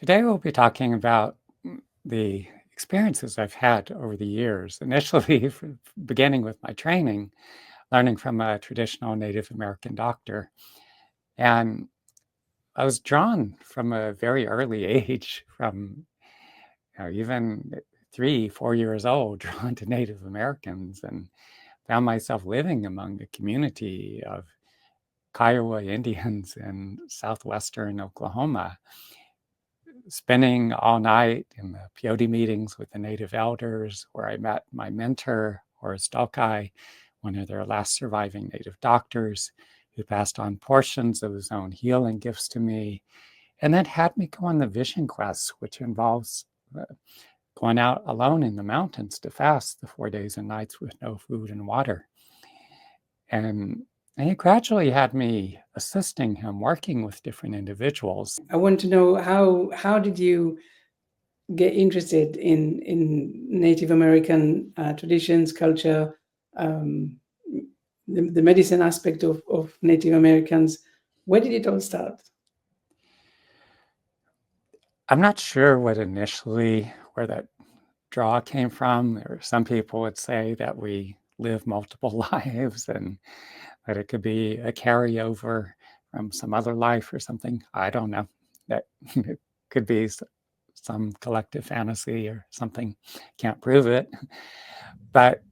Today we'll be talking about the experiences I've had over the years, initially beginning with my training, learning from a traditional Native American doctor. And I was drawn from a very early age, from even 3, 4 years old, drawn to Native Americans, and found myself living among a community of Kiowa Indians in southwestern Oklahoma, spending all night in the peyote meetings with the native elders, where I met my mentor, Horace Daukei, one of their last surviving native doctors, who passed on portions of his own healing gifts to me, and then had me go on the vision quest, which involves going out alone in the mountains to fast the 4 days and nights with no food and water. And he gradually had me assisting him, working with different individuals. I want to know how did you get interested in Native American traditions, culture, the medicine aspect of Native Americans? Where did it all start? I'm not sure where that draw came from. Or some people would say that we live multiple lives and that it could be a carryover from some other life or something. I don't know. That it could be some collective fantasy or something. Can't prove it. But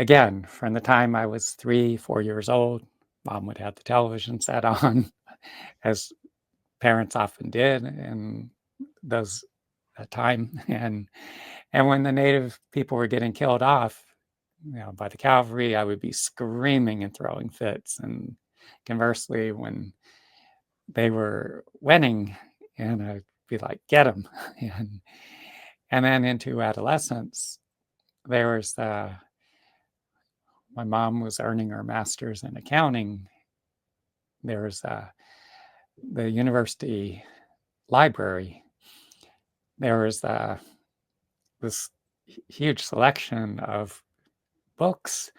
again, from the time I was 3, 4 years old, Mom would have the television set on, as parents often did in those that time. And when the native people were getting killed off, by the cavalry, I would be screaming and throwing fits. And conversely, when they were winning, and I'd be like, "Get them!" and then into adolescence, there was my mom was earning her master's in accounting. There was the university library. There was this huge selection of books,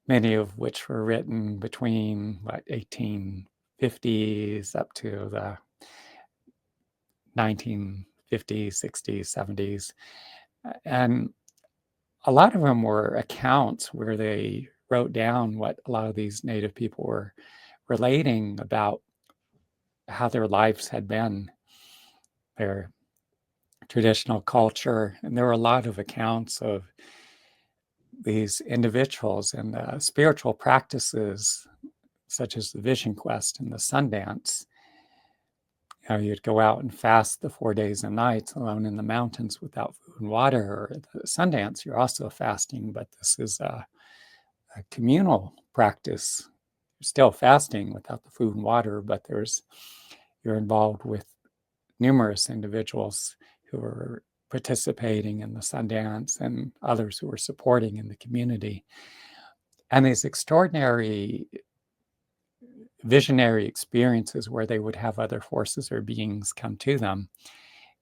many of which were written between 1850s up to the 1950s, 60s, 70s. And a lot of them were accounts where they wrote down what a lot of these native people were relating about how their lives had been, their traditional culture. And there were a lot of accounts of these individuals and spiritual practices, such as the vision quest and the sun dance. You'd go out and fast the 4 days and nights alone in the mountains without food and water. Or the sun dance, you're also fasting, but this is a communal practice. You're still fasting without the food and water, but you're involved with numerous individuals who are participating in the sun dance and others who are supporting in the community. And these extraordinary visionary experiences where they would have other forces or beings come to them.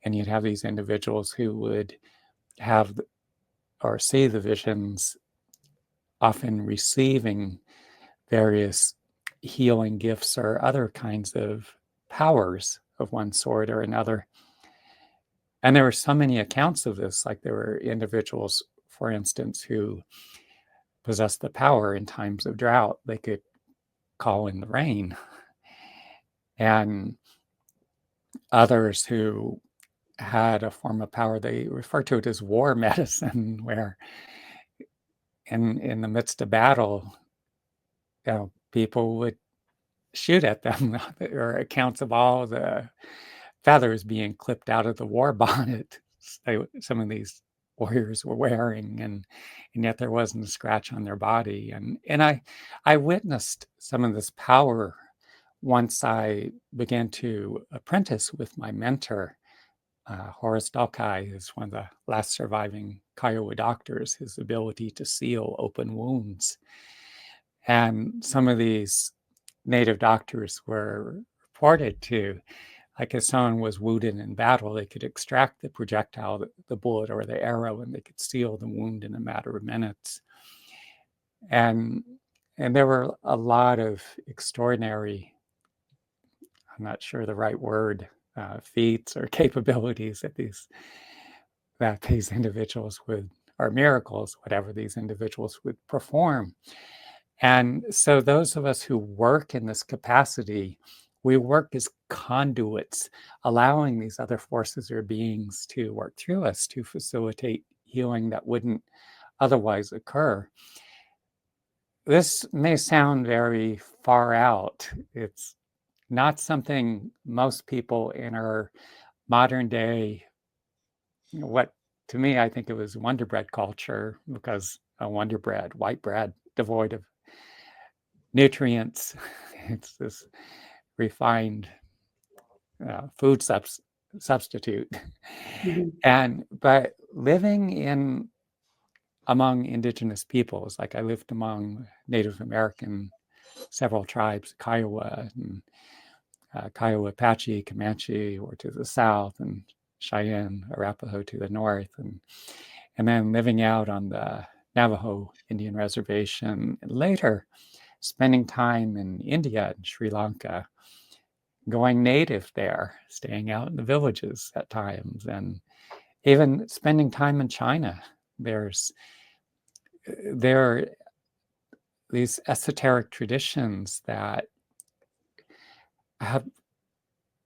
And you'd have these individuals who would have or see the visions, often receiving various healing gifts or other kinds of powers of one sort or another. And there were so many accounts of this, like there were individuals, for instance, who possessed the power in times of drought. They could call in the rain. And others who had a form of power, they refer to it as war medicine, where in the midst of battle, people would shoot at them. There are accounts of all the feathers being clipped out of the war bonnet some of these warriors were wearing, and yet there wasn't a scratch on their body. And I witnessed some of this power once I began to apprentice with my mentor, Horace Daukei, is one of the last surviving Kiowa doctors, his ability to seal open wounds. And some of these native doctors were reported to, like if someone was wounded in battle, they could extract the projectile, the bullet or the arrow, and they could seal the wound in a matter of minutes. And there were a lot of extraordinary, I'm not sure the right word, feats or capabilities that these individuals would, or miracles, whatever these individuals would perform. And so those of us who work in this capacity, we work as conduits, allowing these other forces or beings to work through us to facilitate healing that wouldn't otherwise occur. This may sound very far out. It's not something most people in our modern day, what to me, I think it was Wonder Bread culture, because a Wonder Bread, white bread, devoid of nutrients. It's this refined food substitute. But living among indigenous peoples, like I lived among Native American, several tribes, Kiowa and Kiowa, Apache, Comanche, or to the south, and Cheyenne, Arapaho to the north, and then living out on the Navajo Indian Reservation, and later spending time in India and Sri Lanka, going native there, staying out in the villages at times, and even spending time in China. There are these esoteric traditions that have,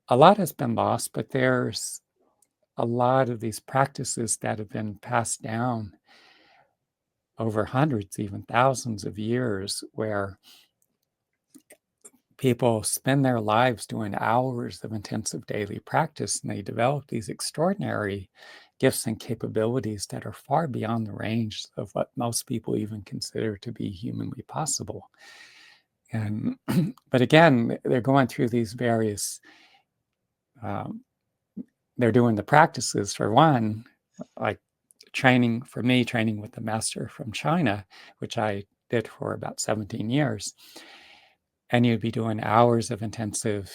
a lot has been lost, but there's a lot of these practices that have been passed down over hundreds, even thousands of years, where people spend their lives doing hours of intensive daily practice, and they develop these extraordinary gifts and capabilities that are far beyond the range of what most people even consider to be humanly possible. And but again, they're going through these various they're doing the practices, for one, like training with the master from China, which I did for about 17 years. And you'd be doing hours of intensive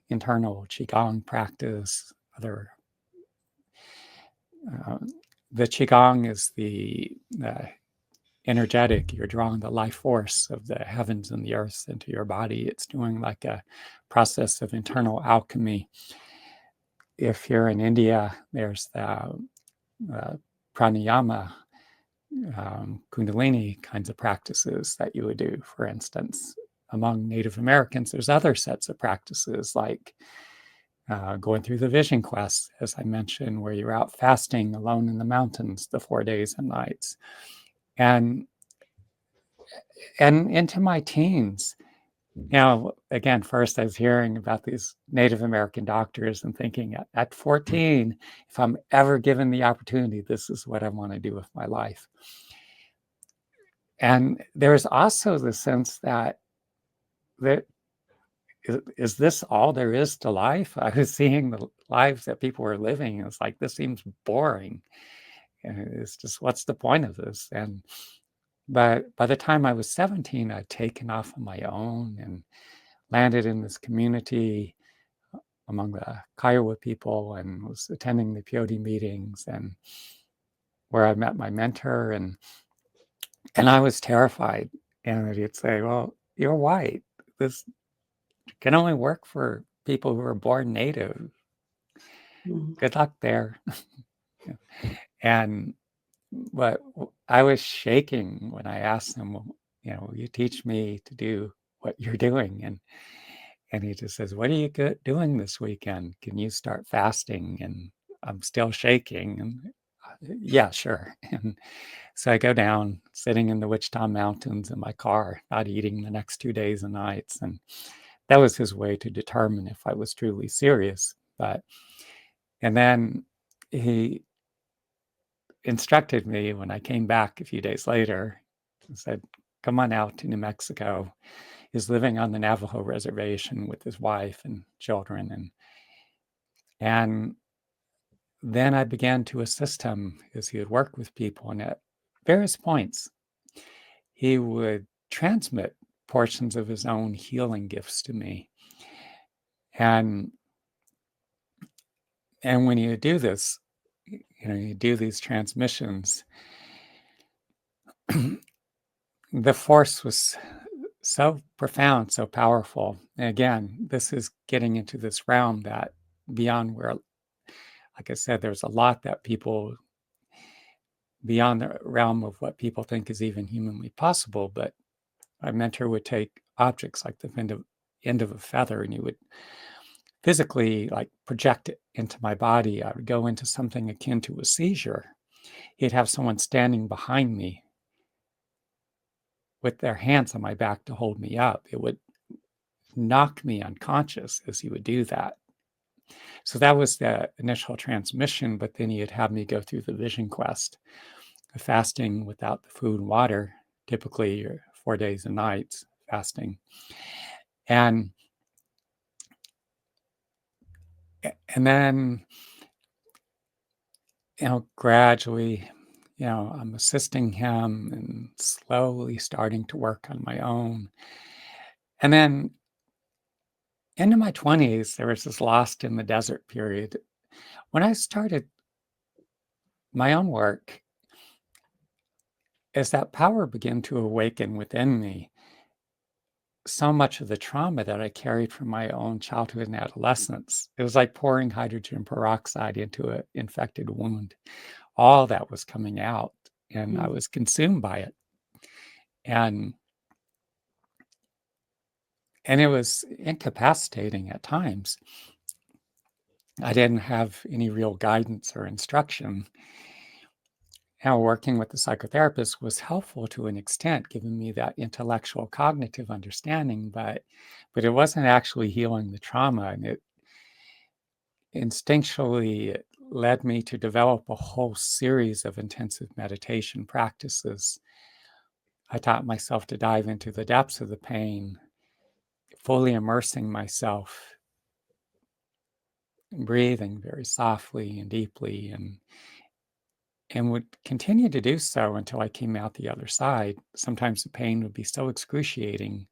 internal Qigong practice. The Qigong is the energetic, you're drawing the life force of the heavens and the earth into your body. It's doing like a process of internal alchemy. If you're in India, there's the pranayama, kundalini kinds of practices that you would do. For instance, among Native Americans, there's other sets of practices like going through the vision quest, as I mentioned, where you're out fasting alone in the mountains the 4 days and nights. And into my teens, again, first I was hearing about these Native American doctors and thinking at 14, if I'm ever given the opportunity, this is what I want to do with my life. And there's also the sense that is this all there is to life? I was seeing the lives that people were living. And it's like, this seems boring. And it's just, what's the point of this? But by the time I was 17, I'd taken off on my own and landed in this community among the Kiowa people and was attending the peyote meetings, and where I met my mentor. And I was terrified. And he'd say, well, you're white. This can only work for people who are born native. Good luck there. And but I was shaking when I asked him, will you teach me to do what you're doing? And he just says, what are you doing this weekend? Can you start fasting? And I'm still shaking. And yeah, sure. And so I go down, sitting in the Wichita Mountains in my car, not eating the next 2 days and nights. And that was his way to determine if I was truly serious. And then he instructed me when I came back a few days later. He said, come on out to New Mexico. He's living on the Navajo reservation with his wife and children. And then I began to assist him as he would work with people. And at various points, he would transmit portions of his own healing gifts to me. And when you do this, you do these transmissions, the force was so profound, so powerful. And again, this is getting into this realm that beyond where, like I said, there's a lot that people, beyond the realm of what people think is even humanly possible. But my mentor would take objects like the end of a feather, and he would physically like project it into my body. I would go into something akin to a seizure. He'd have someone standing behind me with their hands on my back to hold me up. It would knock me unconscious as he would do that. So that was the initial transmission, but then he'd have me go through the vision quest, the fasting without the food and water, typically 4 days and nights fasting. And then, gradually, I'm assisting him and slowly starting to work on my own. And then into my 20s, there was this lost in the desert period. When I started my own work, as that power began to awaken within me, so much of the trauma that I carried from my own childhood and adolescence, it was like pouring hydrogen peroxide into an infected wound. All that was coming out, and I was consumed by it. And it was incapacitating at times. I didn't have any real guidance or instruction. Now, working with the psychotherapist was helpful to an extent, giving me that intellectual cognitive understanding, but it wasn't actually healing the trauma. And it instinctually led me to develop a whole series of intensive meditation practices. I taught myself to dive into the depths of the pain, fully immersing myself, breathing very softly and deeply, and would continue to do so until I came out the other side. Sometimes the pain would be so excruciating,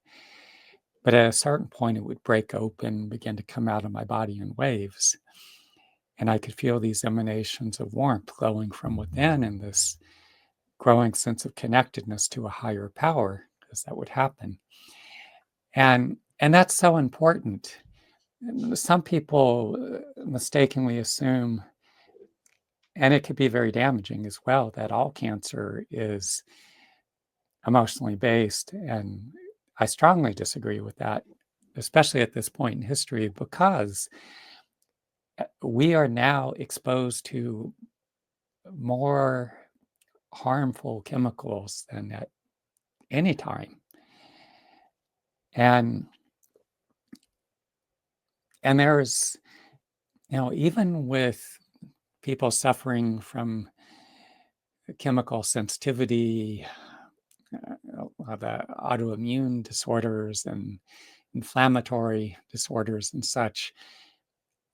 but at a certain point it would break open, begin to come out of my body in waves. And I could feel these emanations of warmth glowing from within, and this growing sense of connectedness to a higher power, because that would happen. And that's so important. Some people mistakenly assume, and it could be very damaging as well, that all cancer is emotionally based. And I strongly disagree with that, especially at this point in history, because we are now exposed to more harmful chemicals than at any time. And there's, even with people suffering from chemical sensitivity, the autoimmune disorders and inflammatory disorders and such,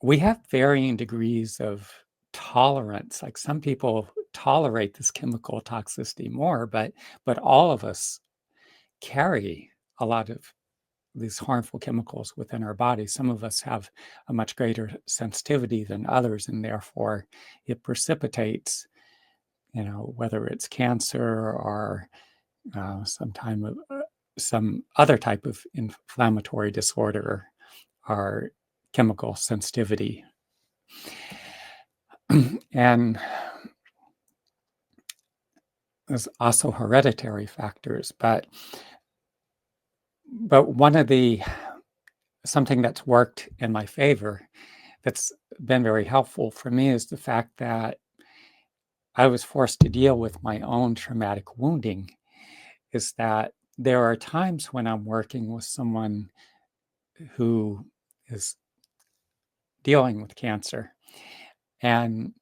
we have varying degrees of tolerance. Like some people tolerate this chemical toxicity more, but all of us carry a lot of these harmful chemicals within our body. Some of us have a much greater sensitivity than others, and therefore it precipitates, whether it's cancer or some other type of inflammatory disorder or chemical sensitivity. And there's also hereditary factors, but one of something that's worked in my favor, that's been very helpful for me, is the fact that I was forced to deal with my own traumatic wounding. Is that there are times when I'm working with someone who is dealing with cancer, and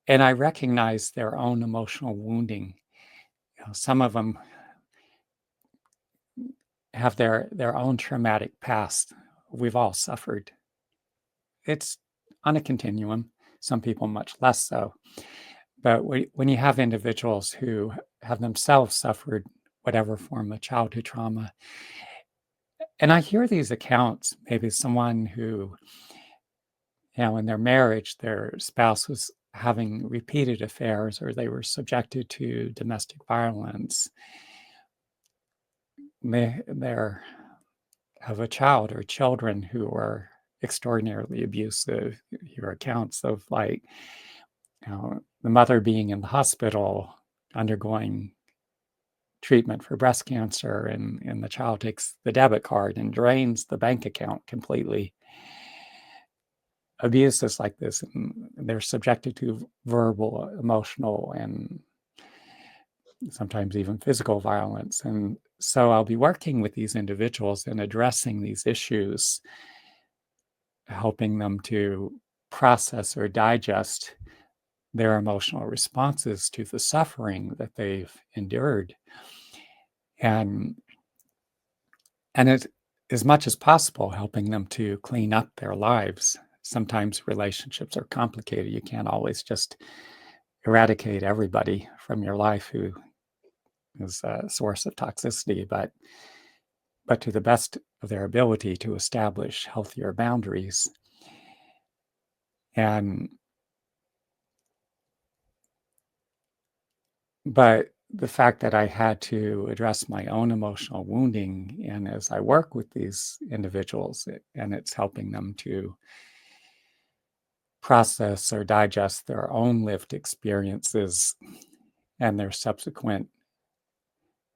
I recognize their own emotional wounding. Some of them have their own traumatic past. We've all suffered. It's on a continuum, some people much less so. But when you have individuals who have themselves suffered whatever form of childhood trauma, and I hear these accounts, maybe someone who, in their marriage, their spouse was having repeated affairs, or they were subjected to domestic violence. They have a child or children who are extraordinarily abusive. You hear accounts of like, the mother being in the hospital undergoing treatment for breast cancer, and the child takes the debit card and drains the bank account completely. Abuses like this, and they're subjected to verbal, emotional, and sometimes even physical violence. And so I'll be working with these individuals and addressing these issues, helping them to process or digest their emotional responses to the suffering that they've endured. And it, as much as possible, helping them to clean up their lives. Sometimes relationships are complicated. You can't always just eradicate everybody from your life who is a source of toxicity, but to the best of their ability to establish healthier boundaries. But the fact that I had to address my own emotional wounding, and as I work with these individuals, and it's helping them to process or digest their own lived experiences and their subsequent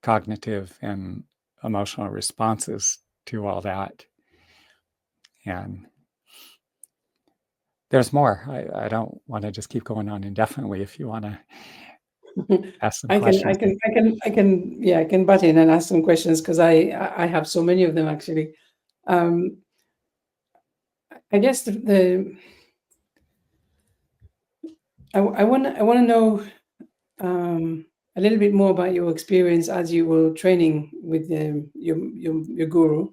cognitive and emotional responses to all that. And there's more. I don't want to just keep going on indefinitely. If you want to ask some questions. I can butt in and ask some questions, because I have so many of them actually. I guess I want to know a little bit more about your experience as you were training with your guru,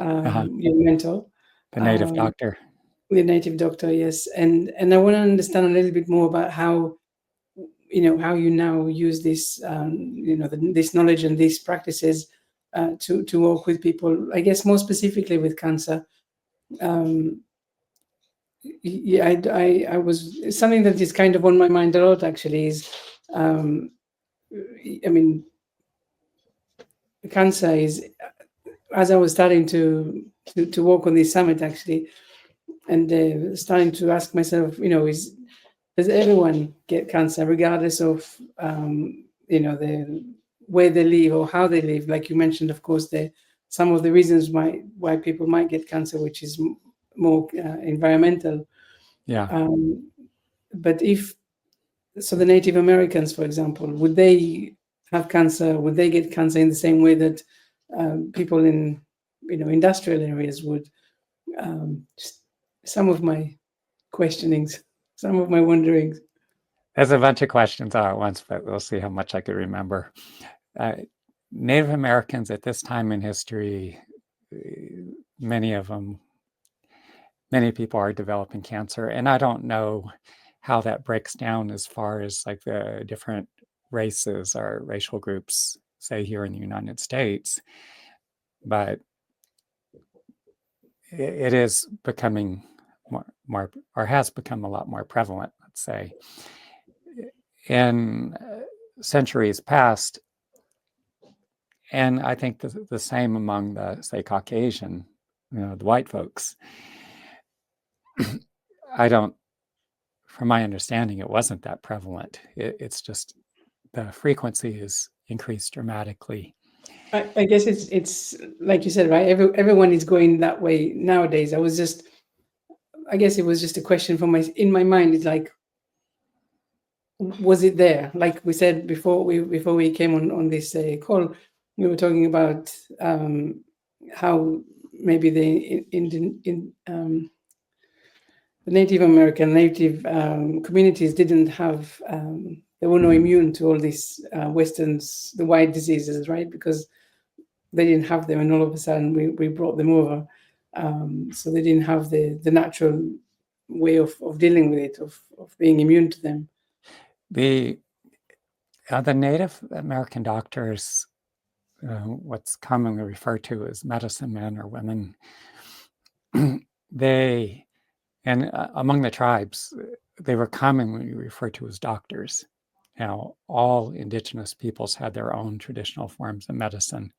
your mentor, The native doctor. the native doctor, yes. And I want to understand a little bit more about how you now use this this knowledge and these practices to work with people, I guess more specifically with cancer. Yeah, I was, something that is kind of on my mind a lot actually is, I mean, cancer is, as I was starting to work on this summit actually, and starting to ask myself, does everyone get cancer regardless of the way they live or how they live? Like you mentioned, of course, some of the reasons why people might get cancer, which is more environmental. Yeah. But if so, the Native Americans, for example, would they have cancer? Would they get cancer in the same way that people in industrial areas would? Just some of my questionings, some of my wonderings. There's a bunch of questions all at once, but we'll see how much I could remember. Native Americans at this time in history, many people are developing cancer, and I don't know how that breaks down as far as like the different races or racial groups, say here in the United States, but it is becoming more or has become a lot more prevalent, let's say. In centuries past, and I think the same among the, say, Caucasian, the white folks. From my understanding, it wasn't that prevalent. It's just the frequency has increased dramatically. I guess it's like you said, right? Everyone is going that way nowadays. I guess it was just a question in my mind. It's like, was it there? Like we said before we came on this call, we were talking about how maybe the Native American communities didn't have, they were not immune to all these the white diseases, right? Because they didn't have them, and all of a sudden we brought them over. So they didn't have the natural way of dealing with it, of being immune to them. The Native American doctors, what's commonly referred to as medicine men or women, among the tribes, they were commonly referred to as doctors. Now, all indigenous peoples had their own traditional forms of medicine.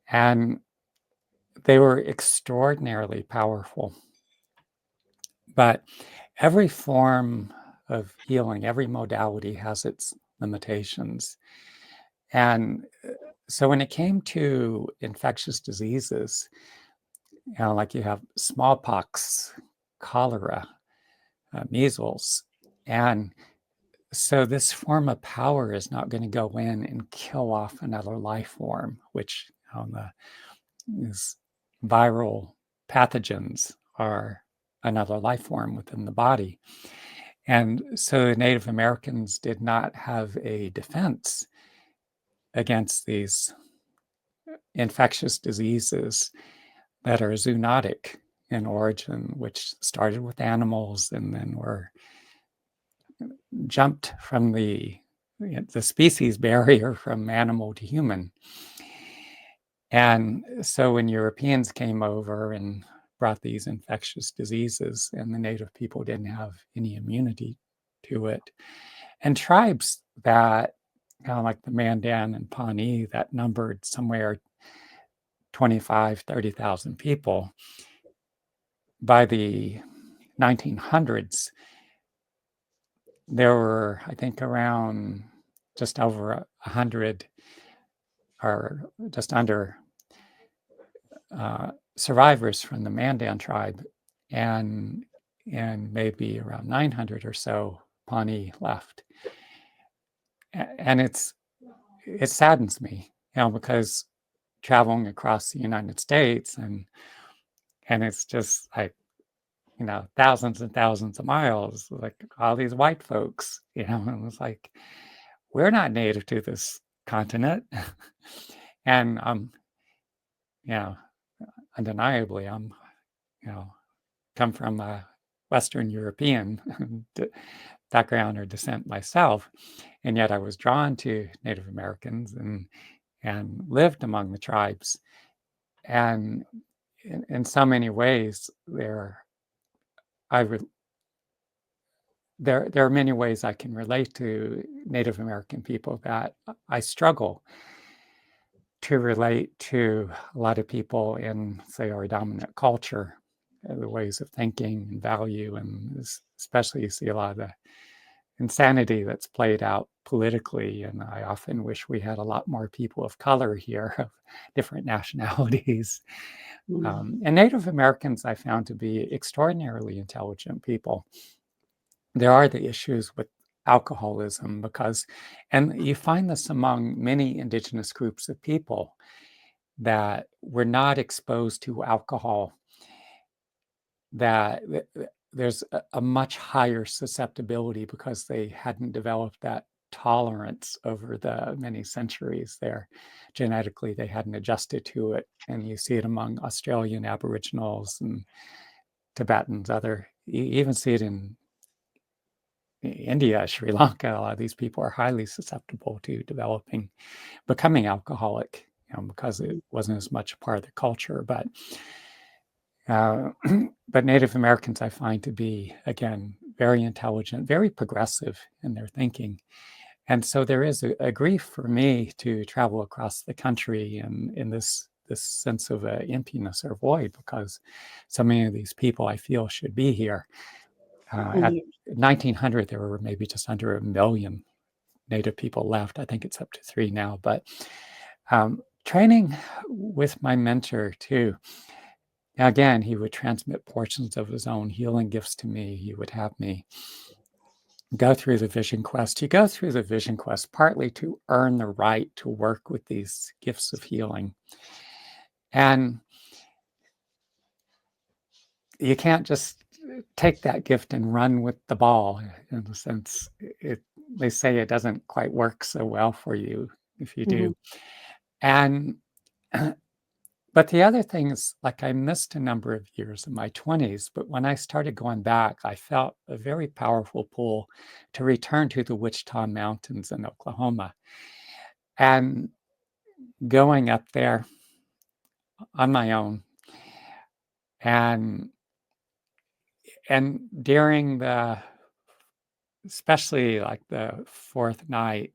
And they were extraordinarily powerful. But every form of healing, every modality has its limitations. And so when it came to infectious diseases, like you have smallpox, cholera, measles, and so this form of power is not going to go in and kill off another life form, which is viral pathogens are another life form within the body. And so Native Americans did not have a defense against these infectious diseases that are zoonotic in origin, which started with animals and then were jumped from the species barrier from animal to human. And so when Europeans came over and brought these infectious diseases, and the native people didn't have any immunity to it, and tribes that, like the Mandan and Pawnee, that numbered somewhere 25, 30,000 people, by the 1900s, there were, I think, around just over 100 or just under survivors from the Mandan tribe, and maybe around 900 or so Pawnee left. And it saddens me, because traveling across the United States and it's just like, thousands and thousands of miles, like all these white folks, and it was like, we're not native to this continent. And undeniably, I'm, come from a Western European background or descent myself, and yet I was drawn to Native Americans and lived among the tribes. And in so many ways, there are many ways I can relate to Native American people that I struggle to relate to a lot of people in, say, our dominant culture, the ways of thinking and value, and especially you see a lot of the insanity that's played out politically. And I often wish we had a lot more people of color here, of different nationalities. And Native Americans I found to be extraordinarily intelligent people. There are the issues with alcoholism and you find this among many indigenous groups of people that were not exposed to alcohol, that there's a much higher susceptibility because they hadn't developed that tolerance over the many centuries there. Genetically, they hadn't adjusted to it. And you see it among Australian Aboriginals and Tibetans, you even see it in India, Sri Lanka. A lot of these people are highly susceptible to becoming alcoholic, because it wasn't as much a part of the culture. But Native Americans I find to be, again, very intelligent, very progressive in their thinking. And so there is a grief for me to travel across the country in this sense of emptiness or void, because so many of these people I feel should be here. At 1900, there were maybe just under 1 million Native people left. I think it's up to 3 now. But training with my mentor too. Again, he would transmit portions of his own healing gifts to me. He would have me go through the vision quest. You go through the vision quest partly to earn the right to work with these gifts of healing. And you can't just take that gift and run with the ball, in the sense they say it doesn't quite work so well for you if you do. And but the other thing is, like, I missed a number of years in my 20s, but when I started going back, I felt a very powerful pull to return to the Wichita Mountains in Oklahoma. And going up there on my own, and during especially like the 4th night,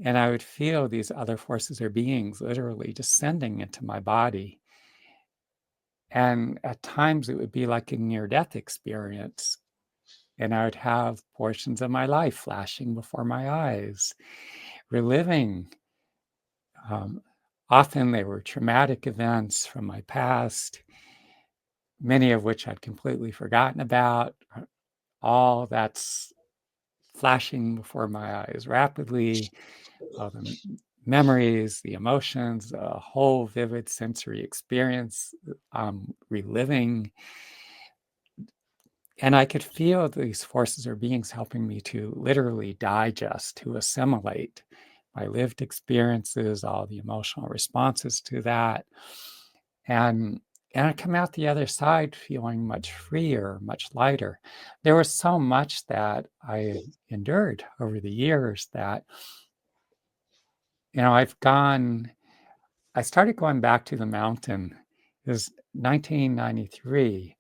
and I would feel these other forces or beings literally descending into my body. And at times it would be like a near-death experience. And I would have portions of my life flashing before my eyes, reliving. Often they were traumatic events from my past, many of which I'd completely forgotten about. All that's flashing before my eyes rapidly, all the memories, the emotions, a whole vivid sensory experience reliving. And I could feel these forces or beings helping me to literally digest, to assimilate my lived experiences, all the emotional responses to that. And I come out the other side feeling much freer, much lighter. There was so much that I endured over the years that, I started going back to the mountain. It was 1993,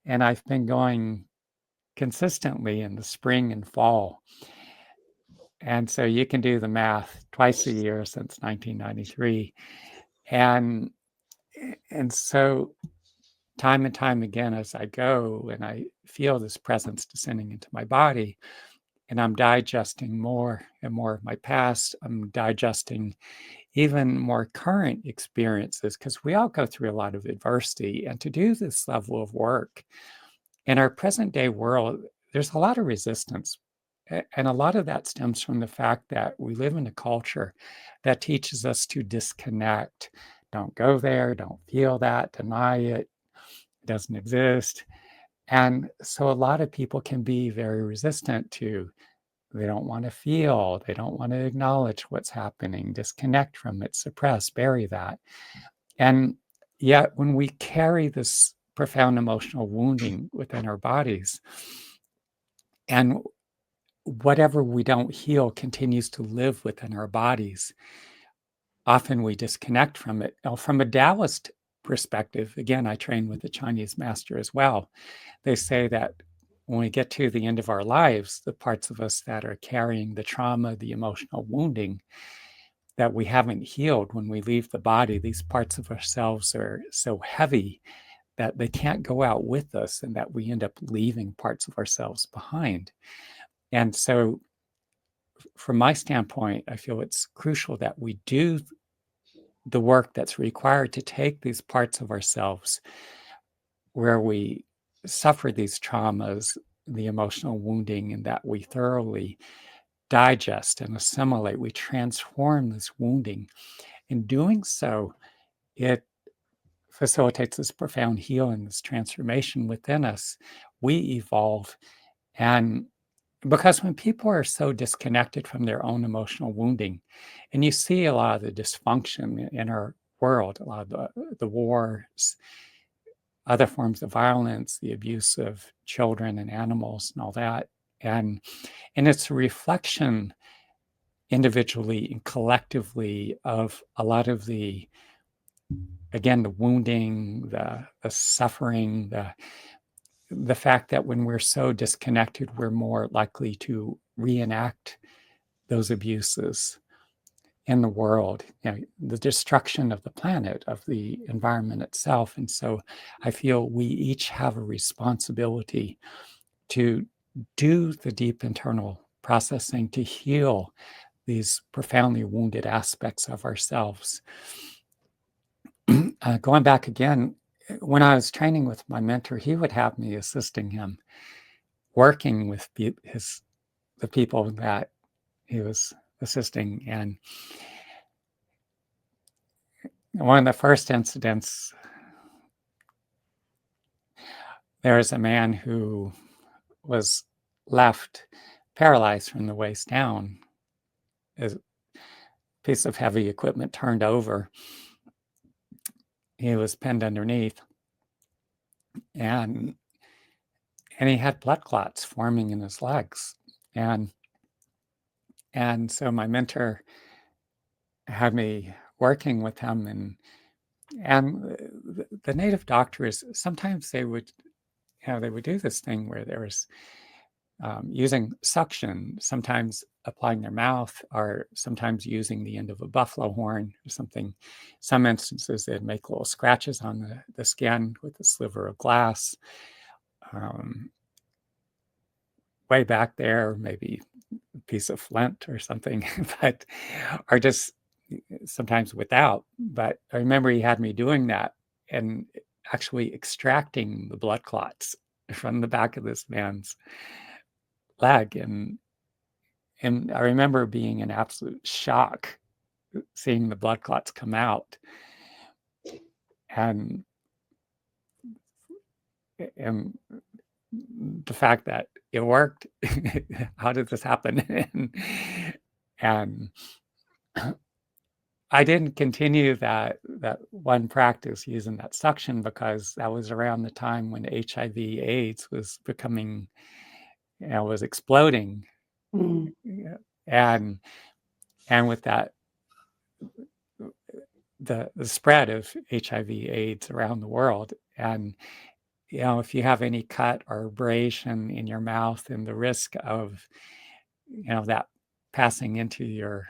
and I've been going consistently in the spring and fall. And so you can do the math, twice a year since 1993. And so time and time again, as I go and I feel this presence descending into my body, and I'm digesting more and more of my past, I'm digesting even more current experiences, because we all go through a lot of adversity. And to do this level of work in our present day world, there's a lot of resistance. And a lot of that stems from the fact that we live in a culture that teaches us to disconnect. Don't go there, don't feel that, deny it, it doesn't exist. And so a lot of people can be very resistant to, they don't want to feel, they don't want to acknowledge what's happening, disconnect from it, suppress, bury that. And yet, when we carry this profound emotional wounding within our bodies, and whatever we don't heal continues to live within our bodies, often we disconnect from it. Now, from a Taoist perspective, again, I train with a Chinese master as well. They say that when we get to the end of our lives, the parts of us that are carrying the trauma, the emotional wounding that we haven't healed, when we leave the body, these parts of ourselves are so heavy that they can't go out with us, and that we end up leaving parts of ourselves behind. And so, from my standpoint, I feel it's crucial that we do the work that's required to take these parts of ourselves where we suffer these traumas, the emotional wounding, and that we thoroughly digest and assimilate. We transform this wounding. In doing so, it facilitates this profound healing, this transformation within us. We evolve. And because when people are so disconnected from their own emotional wounding, and you see a lot of the dysfunction in our world, a lot of the wars, other forms of violence, the abuse of children and animals and all that. And it's a reflection individually and collectively of a lot of the, again, the wounding, the suffering, the fact that when we're so disconnected, we're more likely to reenact those abuses in the world, the destruction of the planet, of the environment itself. And so I feel we each have a responsibility to do the deep internal processing to heal these profoundly wounded aspects of ourselves. Going back again, when I was training with my mentor, he would have me assisting him, working with the people that he was assisting. And one of the first incidents, there was a man who was left paralyzed from the waist down. A piece of heavy equipment turned over. He was pinned underneath, and he had blood clots forming in his legs. And so my mentor had me working with him, and the native doctors, sometimes they would do this thing where there was using suction, sometimes applying their mouth are sometimes using the end of a buffalo horn or something. Some instances, they'd make little scratches on the skin with a sliver of glass. Way back there, maybe a piece of flint or something, but are just sometimes without. But I remember he had me doing that and actually extracting the blood clots from the back of this man's leg. And I remember being in absolute shock seeing the blood clots come out. And the fact that it worked, how did this happen? and I didn't continue that one practice using that suction because that was around the time when HIV/AIDS was becoming, was exploding, and with that, the spread of HIV/AIDS around the world, and if you have any cut or abrasion in your mouth, and the risk of that passing into your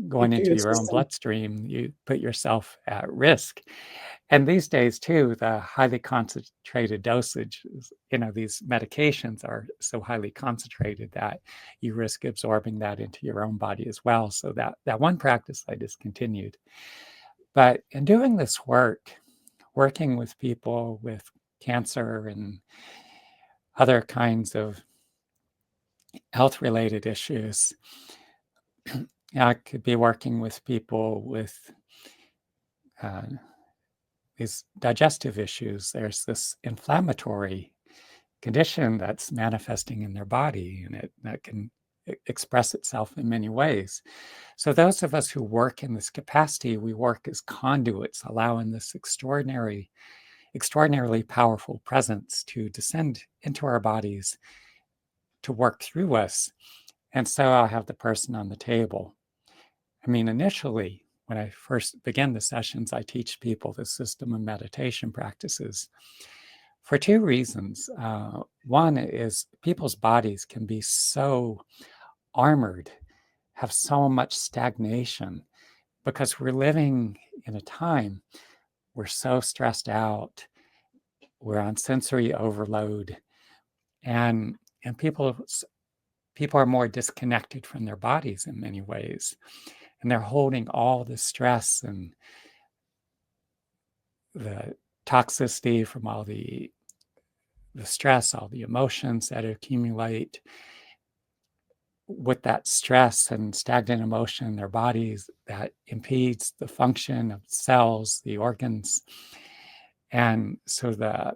going into your own bloodstream, you put yourself at risk. And these days too, the highly concentrated dosage, these medications are so highly concentrated that you risk absorbing that into your own body as well. So that one practice I discontinued. But in doing this work, working with people with cancer and other kinds of health-related issues, I could be working with people with these digestive issues. There's this inflammatory condition that's manifesting in their body, and that can express itself in many ways. So those of us who work in this capacity, we work as conduits, allowing this extraordinarily powerful presence to descend into our bodies, to work through us. And so I'll have the person on the table. I mean, initially, when I first begin the sessions, I teach people the system of meditation practices for two reasons. One is people's bodies can be so armored, have so much stagnation, because we're living in a time we're so stressed out, we're on sensory overload, and people are more disconnected from their bodies in many ways. And they're holding all the stress and the toxicity from all the stress, all the emotions that accumulate. With that stress and stagnant emotion in their bodies, that impedes the function of cells, the organs. And so the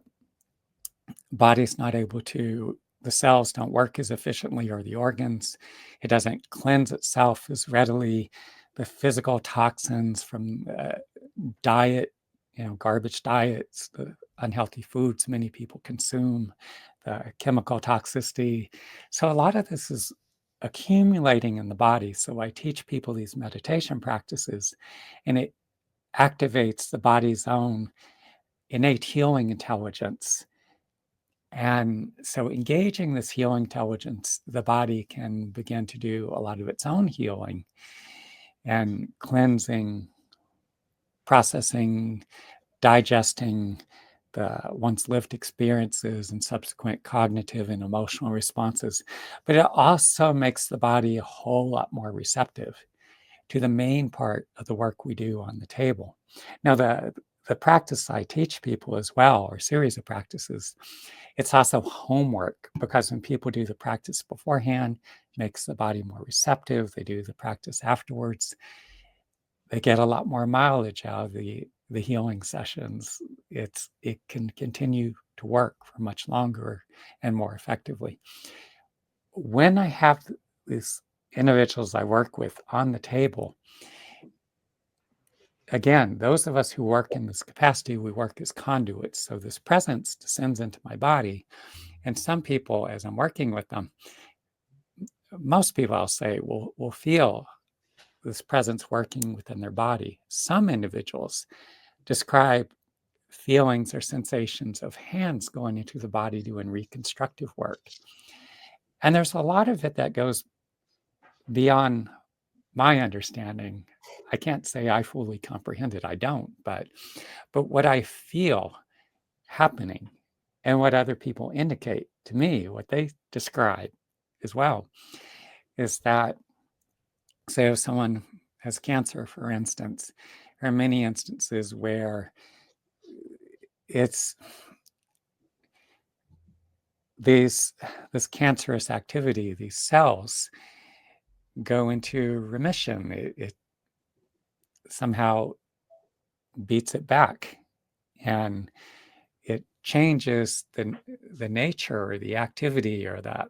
body's not able to, the cells don't work as efficiently, or the organs. It doesn't cleanse itself as readily. The physical toxins from diet, garbage diets, the unhealthy foods many people consume, the chemical toxicity. So a lot of this is accumulating in the body. So I teach people these meditation practices, and it activates the body's own innate healing intelligence. And so engaging this healing intelligence, the body can begin to do a lot of its own healing and cleansing, processing, digesting the once lived experiences and subsequent cognitive and emotional responses. But it also makes the body a whole lot more receptive to the main part of the work we do on the table. Now, the practice I teach people as well, or series of practices, it's also homework, because when people do the practice beforehand, it makes the body more receptive. They do the practice afterwards, they get a lot more mileage out of the healing sessions. It can continue to work for much longer and more effectively. When I have these individuals I work with on the table, again, those of us who work in this capacity, we work as conduits. So this presence descends into my body. And some people, as I'm working with them, most people, I'll say, will feel this presence working within their body. Some individuals describe feelings or sensations of hands going into the body doing reconstructive work. And there's a lot of it that goes beyond my understanding. I can't say I fully comprehend it. I don't, but what I feel happening and what other people indicate to me, what they describe as well, is that, say, if someone has cancer, for instance, there are many instances where it's this cancerous activity, these cells go into remission. It somehow beats it back, and it changes the nature or the activity or that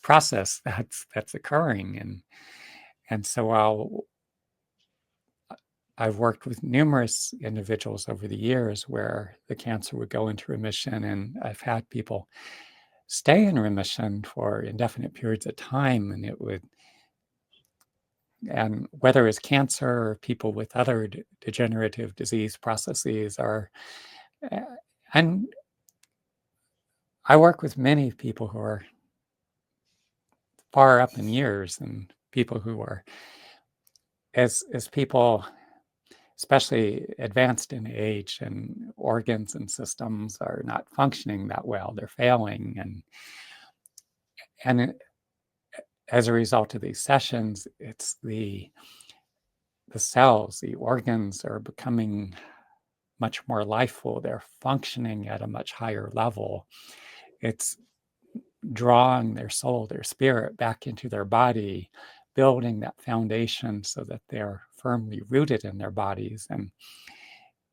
process that's occurring. And so I've worked with numerous individuals over the years where the cancer would go into remission, and I've had people stay in remission for indefinite periods of time, and whether it's cancer or people with other degenerative disease processes and I work with many people who are far up in years, and people who are, as people, especially advanced in age, and organs and systems are not functioning that well. They're failing, and as a result of these sessions, it's the cells, the organs are becoming much more lifeful. They're functioning at a much higher level. It's drawing their soul, their spirit back into their body, building that foundation so that they're firmly rooted in their bodies. And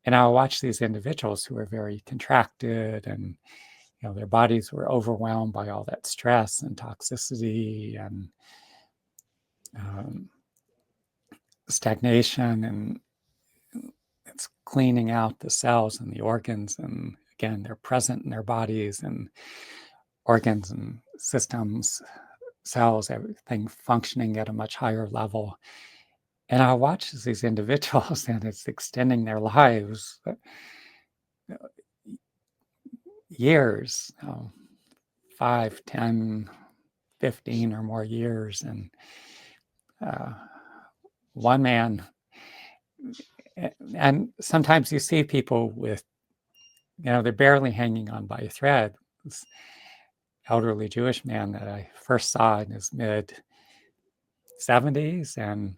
I'll watch these individuals who are very contracted, and their bodies were overwhelmed by all that stress and toxicity and stagnation, and it's cleaning out the cells and the organs. And again, they're present in their bodies, and organs and systems, cells, everything functioning at a much higher level. And I watch these individuals, and it's extending their lives years, 5, 10, 15 or more years. And one man, and sometimes you see people with, they're barely hanging on by a thread. This elderly Jewish man that I first saw in his mid 70s, and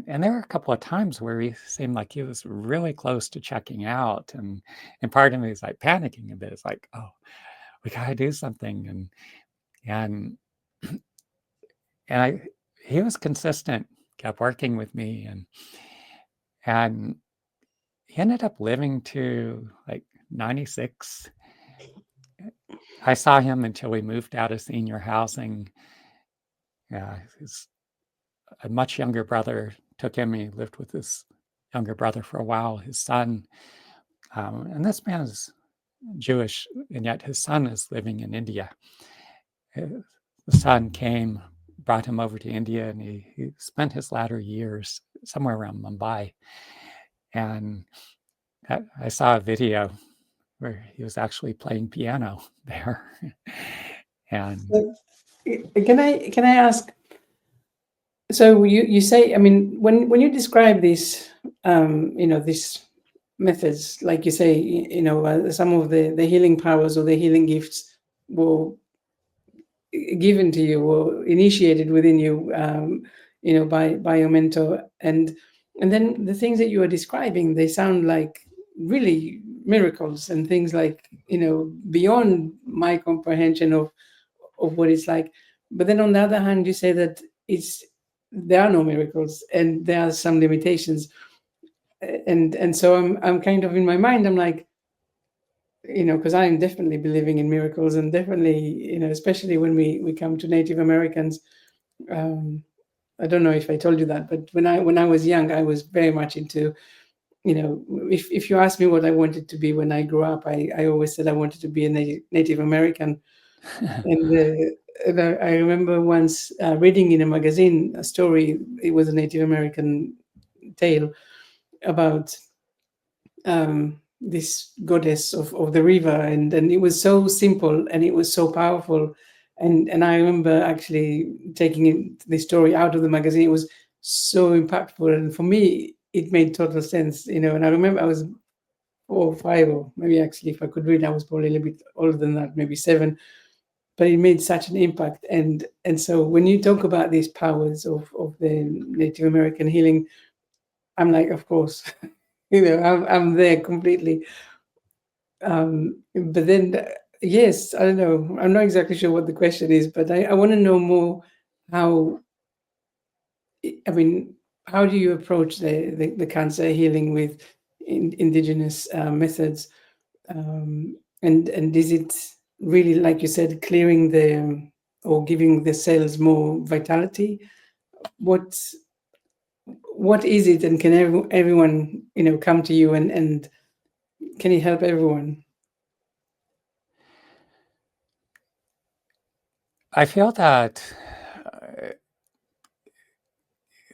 there were a couple of times where he seemed like he was really close to checking out, and part of me is like panicking a bit. It's like, oh, we gotta do something, and he was consistent, kept working with me, and he ended up living to like 96. I saw him until we moved out of senior housing. A much younger brother took him. He lived with his younger brother for a while, his son. And this man is Jewish, and yet his son is living in India. The son came, brought him over to India, and he spent his latter years somewhere around Mumbai. And I saw a video where he was actually playing piano there. And can I ask? So you say, I mean, when you describe these, these methods, like you say, some of the healing powers or the healing gifts were given to you or initiated within you, by your mentor, and then the things that you are describing, they sound like really miracles and things like beyond my comprehension of what it's like. But then on the other hand, you say that there are no miracles and there are some limitations, and so I'm kind of in my mind, I'm like, because I'm definitely believing in miracles, and definitely, especially when we come to Native Americans. I don't know if I told you that, but when I was young, I was very much into, if you ask me what I wanted to be when I grew up, I always said I wanted to be a Native American. And I remember once reading in a magazine a story. It was a Native American tale about this goddess of the river, and it was so simple and it was so powerful, And I remember actually taking the story out of the magazine. It was so impactful, and for me, it made total sense, you know. And I remember I was 4 or 5, or maybe actually, if I could read, I was probably a little bit older than that, maybe 7. But it made such an impact, and so when you talk about these powers of the Native American healing, I'm like, of course, you know, I'm there completely. But then, yes, I don't know. I'm not exactly sure what the question is, but I want to know more how, I mean, how do you approach the cancer healing with indigenous methods? And is it really, like you said, clearing the or giving the cells more vitality? What what is it, and can everyone, you know, come to you, and can you help everyone? I feel that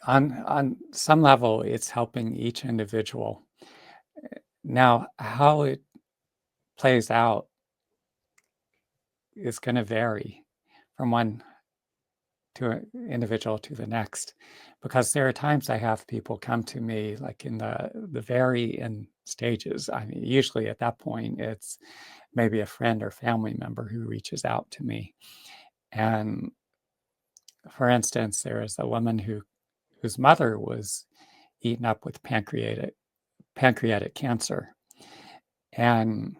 on some level, it's helping each individual. Now, how it plays out is going to vary from one to an individual to the next, because there are times I have people come to me like in the very end stages. I mean, usually at that point, it's maybe a friend or family member who reaches out to me. And for instance, there is a woman whose mother was eaten up with pancreatic cancer, and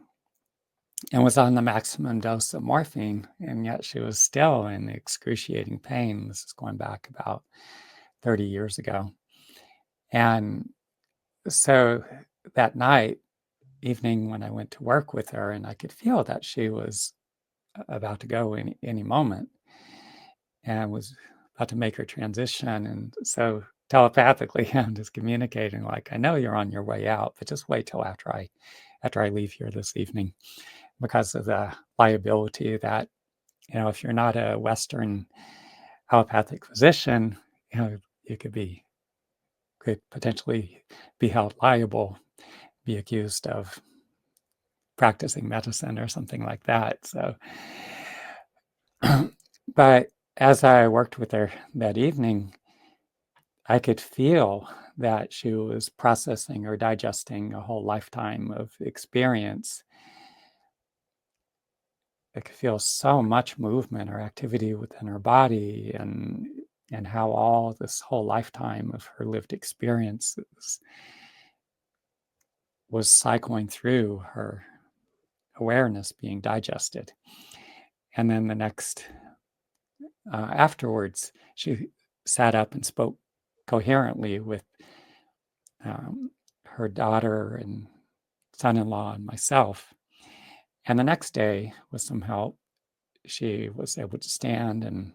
was on the maximum dose of morphine, and yet she was still in excruciating pain. This is going back about 30 years ago. And so that evening, when I went to work with her, and I could feel that she was about to go any moment and was about to make her transition. And so telepathically, I'm just communicating like, I know you're on your way out, but just wait till after I leave here this evening, because of the liability that, you know, if you're not a Western allopathic physician, you know, you could potentially be held liable, be accused of practicing medicine or something like that. So, but as I worked with her that evening, I could feel that she was processing or digesting a whole lifetime of experience. I could feel so much movement or activity within her body, and how all this whole lifetime of her lived experiences was cycling through her awareness being digested. And then the next, afterwards, she sat up and spoke coherently with her daughter and son-in-law and myself. And the next day, with some help, she was able to stand and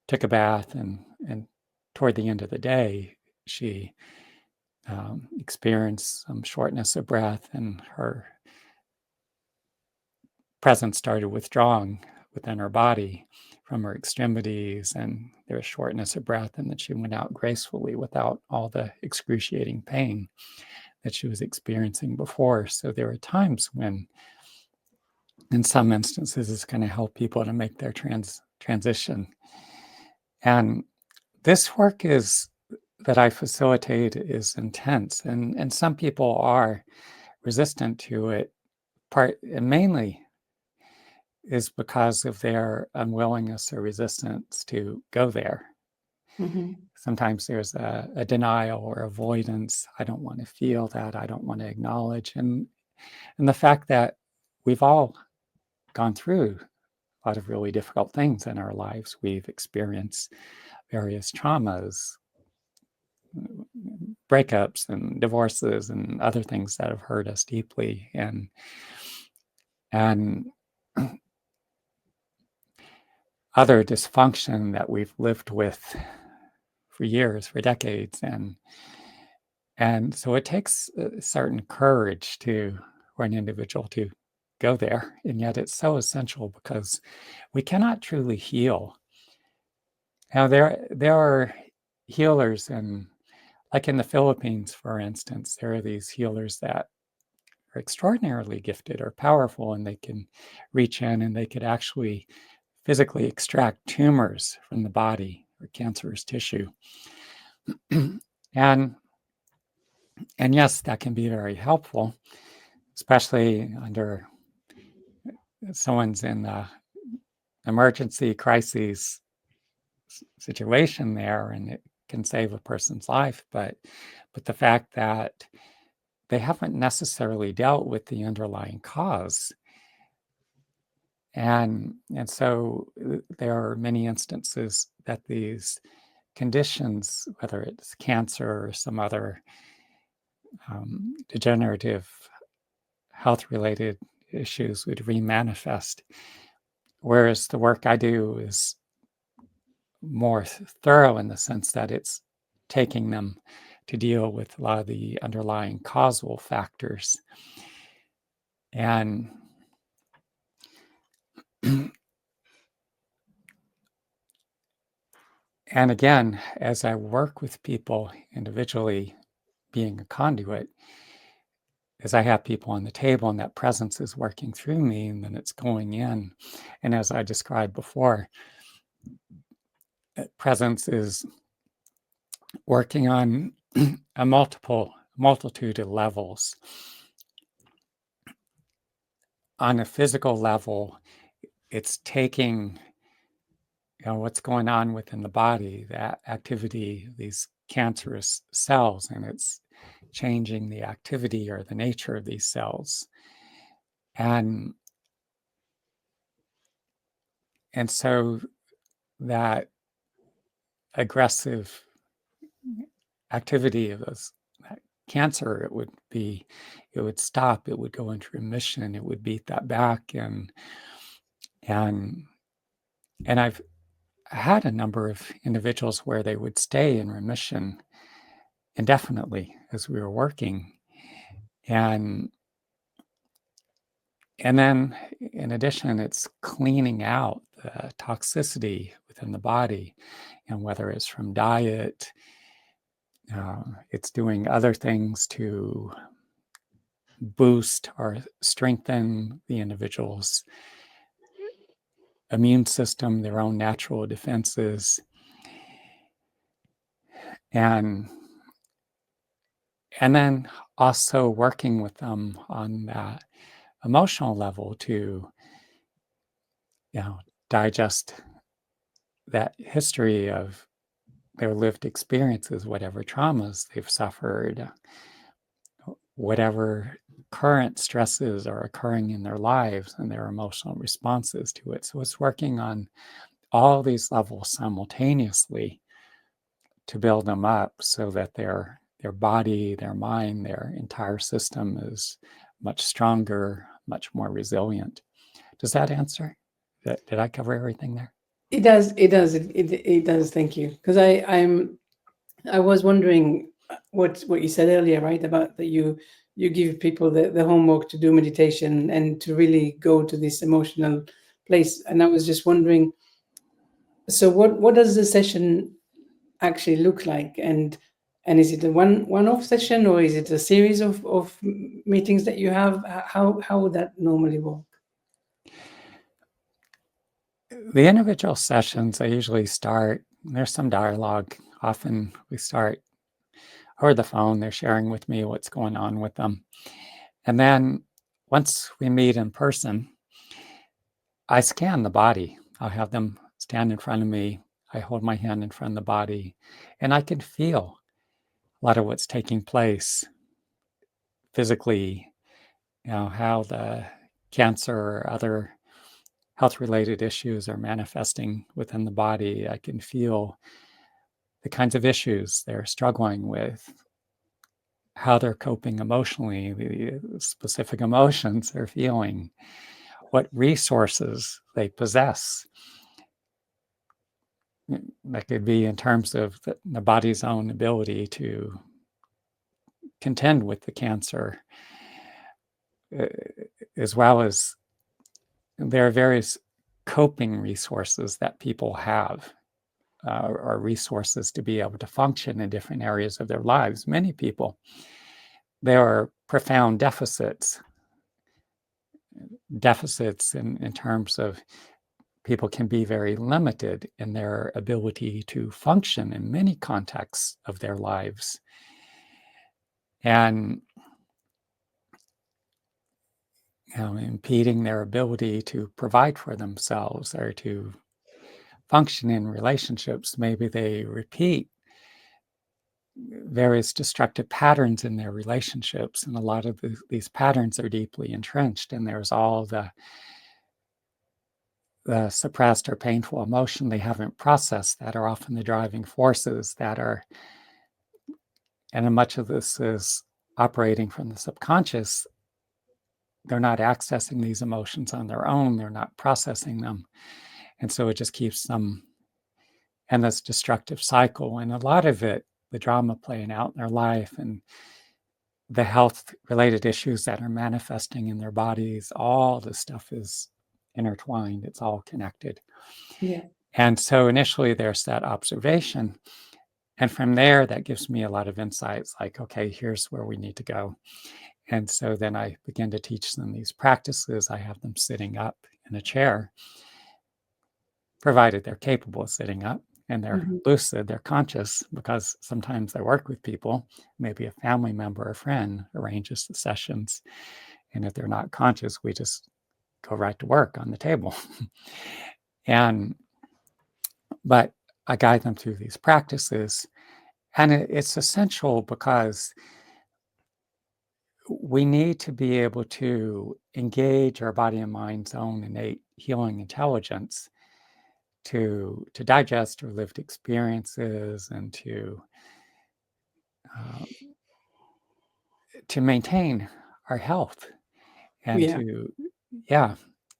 took a bath, and toward the end of the day, she experienced some shortness of breath, and her presence started withdrawing within her body from her extremities, and there was shortness of breath, and that she went out gracefully without all the excruciating pain that she was experiencing before. So there are times when, in some instances, it's going to help people to make their transition. And this work that I facilitate is intense, and some people are resistant to it. And mainly is because of their unwillingness or resistance to go there. Mm-hmm. Sometimes there's a denial or avoidance. I don't want to feel that. I don't want to acknowledge. And the fact that we've all gone through a lot of really difficult things in our lives. We've experienced various traumas, breakups and divorces and other things that have hurt us deeply. And other dysfunction that we've lived with for years, for decades. And so it takes a certain courage for an individual to go there. And yet it's so essential, because we cannot truly heal. Now, there are healers, and like in the Philippines, for instance, there are these healers that are extraordinarily gifted or powerful, and they can reach in and they could actually physically extract tumors from the body or cancerous tissue. and yes, that can be very helpful, especially under someone's in the emergency crises situation there, and it can save a person's life. But the fact that they haven't necessarily dealt with the underlying cause. And so there are many instances that these conditions, whether it's cancer or some other degenerative health-related issues, would remanifest. Whereas the work I do is more thorough in the sense that it's taking them to deal with a lot of the underlying causal factors. And and again, as I work with people individually, being a conduit, as I have people on the table and that presence is working through me, and then it's going in. And as I described before, presence is working on a multitude of levels. On a physical level, it's taking what's going on within the body, that activity, these cancerous cells, and it's changing the activity or the nature of these cells. And so that aggressive activity of that cancer, it would stop, it would go into remission, it would beat that back. And I've had a number of individuals where they would stay in remission indefinitely as we were working. And then in addition, it's cleaning out the toxicity within the body, and whether it's from diet, it's doing other things to boost or strengthen the individual's immune system, their own natural defenses. And then also working with them on that emotional level to digest that history of their lived experiences, whatever traumas they've suffered, whatever current stresses are occurring in their lives and their emotional responses to it. So it's working on all these levels simultaneously to build them up so that their body, their mind, their entire system is much stronger, much more resilient. Does that answer? Did I cover everything there? It does. It does. Thank you. Because I was wondering what you said earlier, right? About that you give people the homework to do meditation and to really go to this emotional place. And I was just wondering, so what does the session actually look like? And is it a one-off session, or is it a series of meetings that you have? How would that normally work? The individual sessions, I usually start, there's some dialogue. Often we start over the phone. They're sharing with me what's going on with them. And then once we meet in person, I scan the body. I'll have them stand in front of me. I hold my hand in front of the body, and I can feel a lot of what's taking place physically, how the cancer or other health-related issues are manifesting within the body. I can feel the kinds of issues they're struggling with, how they're coping emotionally, the specific emotions they're feeling, what resources they possess. That could be in terms of the body's own ability to contend with the cancer, as well as there are various coping resources that people have, or resources to be able to function in different areas of their lives. Many people, there are profound deficits in terms of people can be very limited in their ability to function in many contexts of their lives. And impeding their ability to provide for themselves or to function in relationships. Maybe they repeat various destructive patterns in their relationships, and a lot of these patterns are deeply entrenched, and there's all the suppressed or painful emotion they haven't processed that are often the driving forces that are, and much of this is operating from the subconscious. They're not accessing these emotions on their own, they're not processing them, and so it just keeps them in this destructive cycle. And a lot of it, the drama playing out in their life and the health related issues that are manifesting in their bodies, all this stuff is intertwined, it's all connected. Yeah. And so initially there's that observation, and from there that gives me a lot of insights, like, okay, here's where we need to go. And so then I begin to teach them these practices. I have them sitting up in a chair, provided they're capable of sitting up and they're lucid, they're conscious, because sometimes I work with people, maybe a family member or friend arranges the sessions, and if they're not conscious, we just go right to work on the table. But I guide them through these practices, and it's essential because we need to be able to engage our body and mind's own innate healing intelligence to digest our lived experiences and to maintain our health and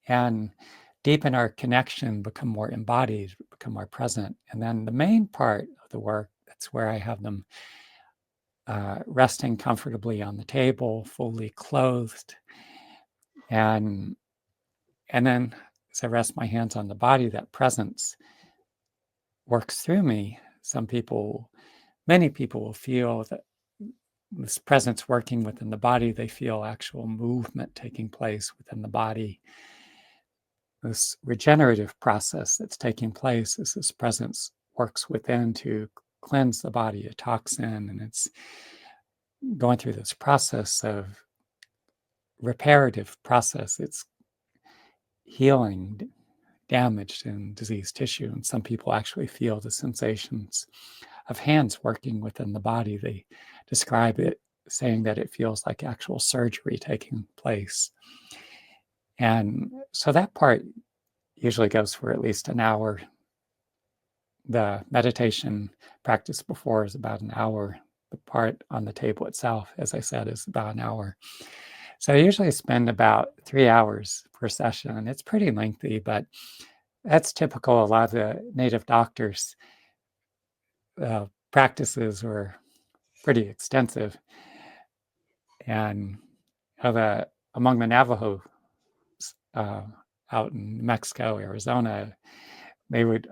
and deepen our connection, become more embodied, become more present. And then the main part of the work, that's where I have them resting comfortably on the table, fully clothed. And then as I rest my hands on the body, that presence works through me. Many people will feel that this presence working within the body, they feel actual movement taking place within the body. This regenerative process that's taking place as this presence works within to cleanse the body of toxin, and it's going through this process of reparative process. It's healing damaged and diseased tissue, and some people actually feel the sensations of hands working within the body. They describe it saying that it feels like actual surgery taking place. And so that part usually goes for at least an hour. The meditation practice before is about an hour. The part on the table itself, as I said, is about an hour. So I usually spend about 3 hours per session. It's pretty lengthy, but that's typical. A lot of the native doctors' practices were pretty extensive. And among the Navajo out in Mexico, Arizona, they would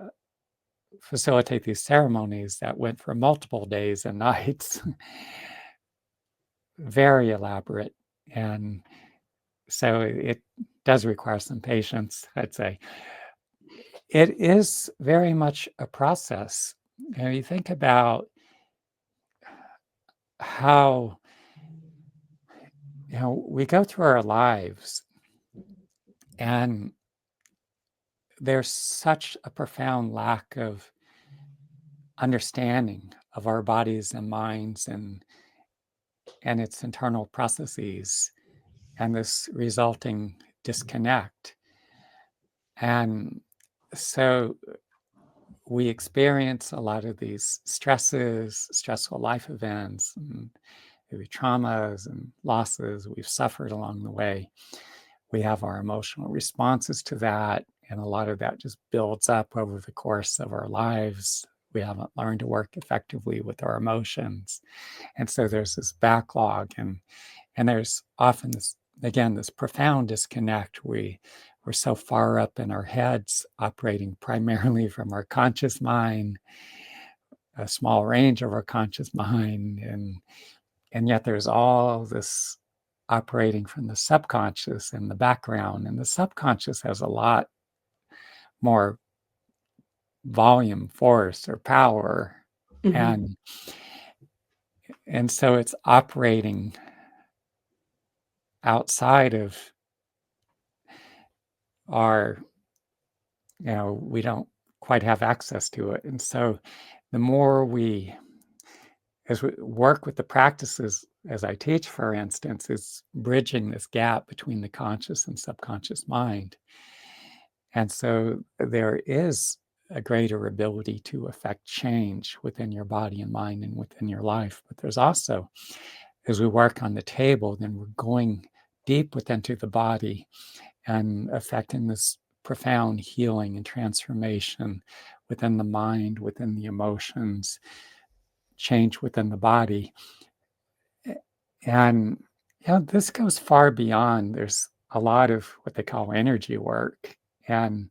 facilitate these ceremonies that went for multiple days and nights. Very elaborate. And so it does require some patience, I'd say. It is very much a process. You think about how we go through our lives, and there's such a profound lack of understanding of our bodies and minds and its internal processes, and this resulting disconnect. And so we experience a lot of these stresses, stressful life events, and maybe traumas and losses we've suffered along the way. We have our emotional responses to that, and a lot of that just builds up over the course of our lives. We haven't learned to work effectively with our emotions. And so there's this backlog, and there's often this profound disconnect. We're so far up in our heads, operating primarily from our conscious mind, a small range of our conscious mind, and yet there's all this operating from the subconscious in the background, and the subconscious has a lot more volume, force, or power, Mm-hmm. and so it's operating outside of our, we don't quite have access to it. And so the more as we work with the practices, as I teach, for instance, is bridging this gap between the conscious and subconscious mind. And so there is a greater ability to affect change within your body and mind and within your life. But there's also, as we work on the table, then we're going deep within to the body and affecting this profound healing and transformation within the mind, within the emotions, change within the body. And this goes far beyond. There's a lot of what they call energy work. And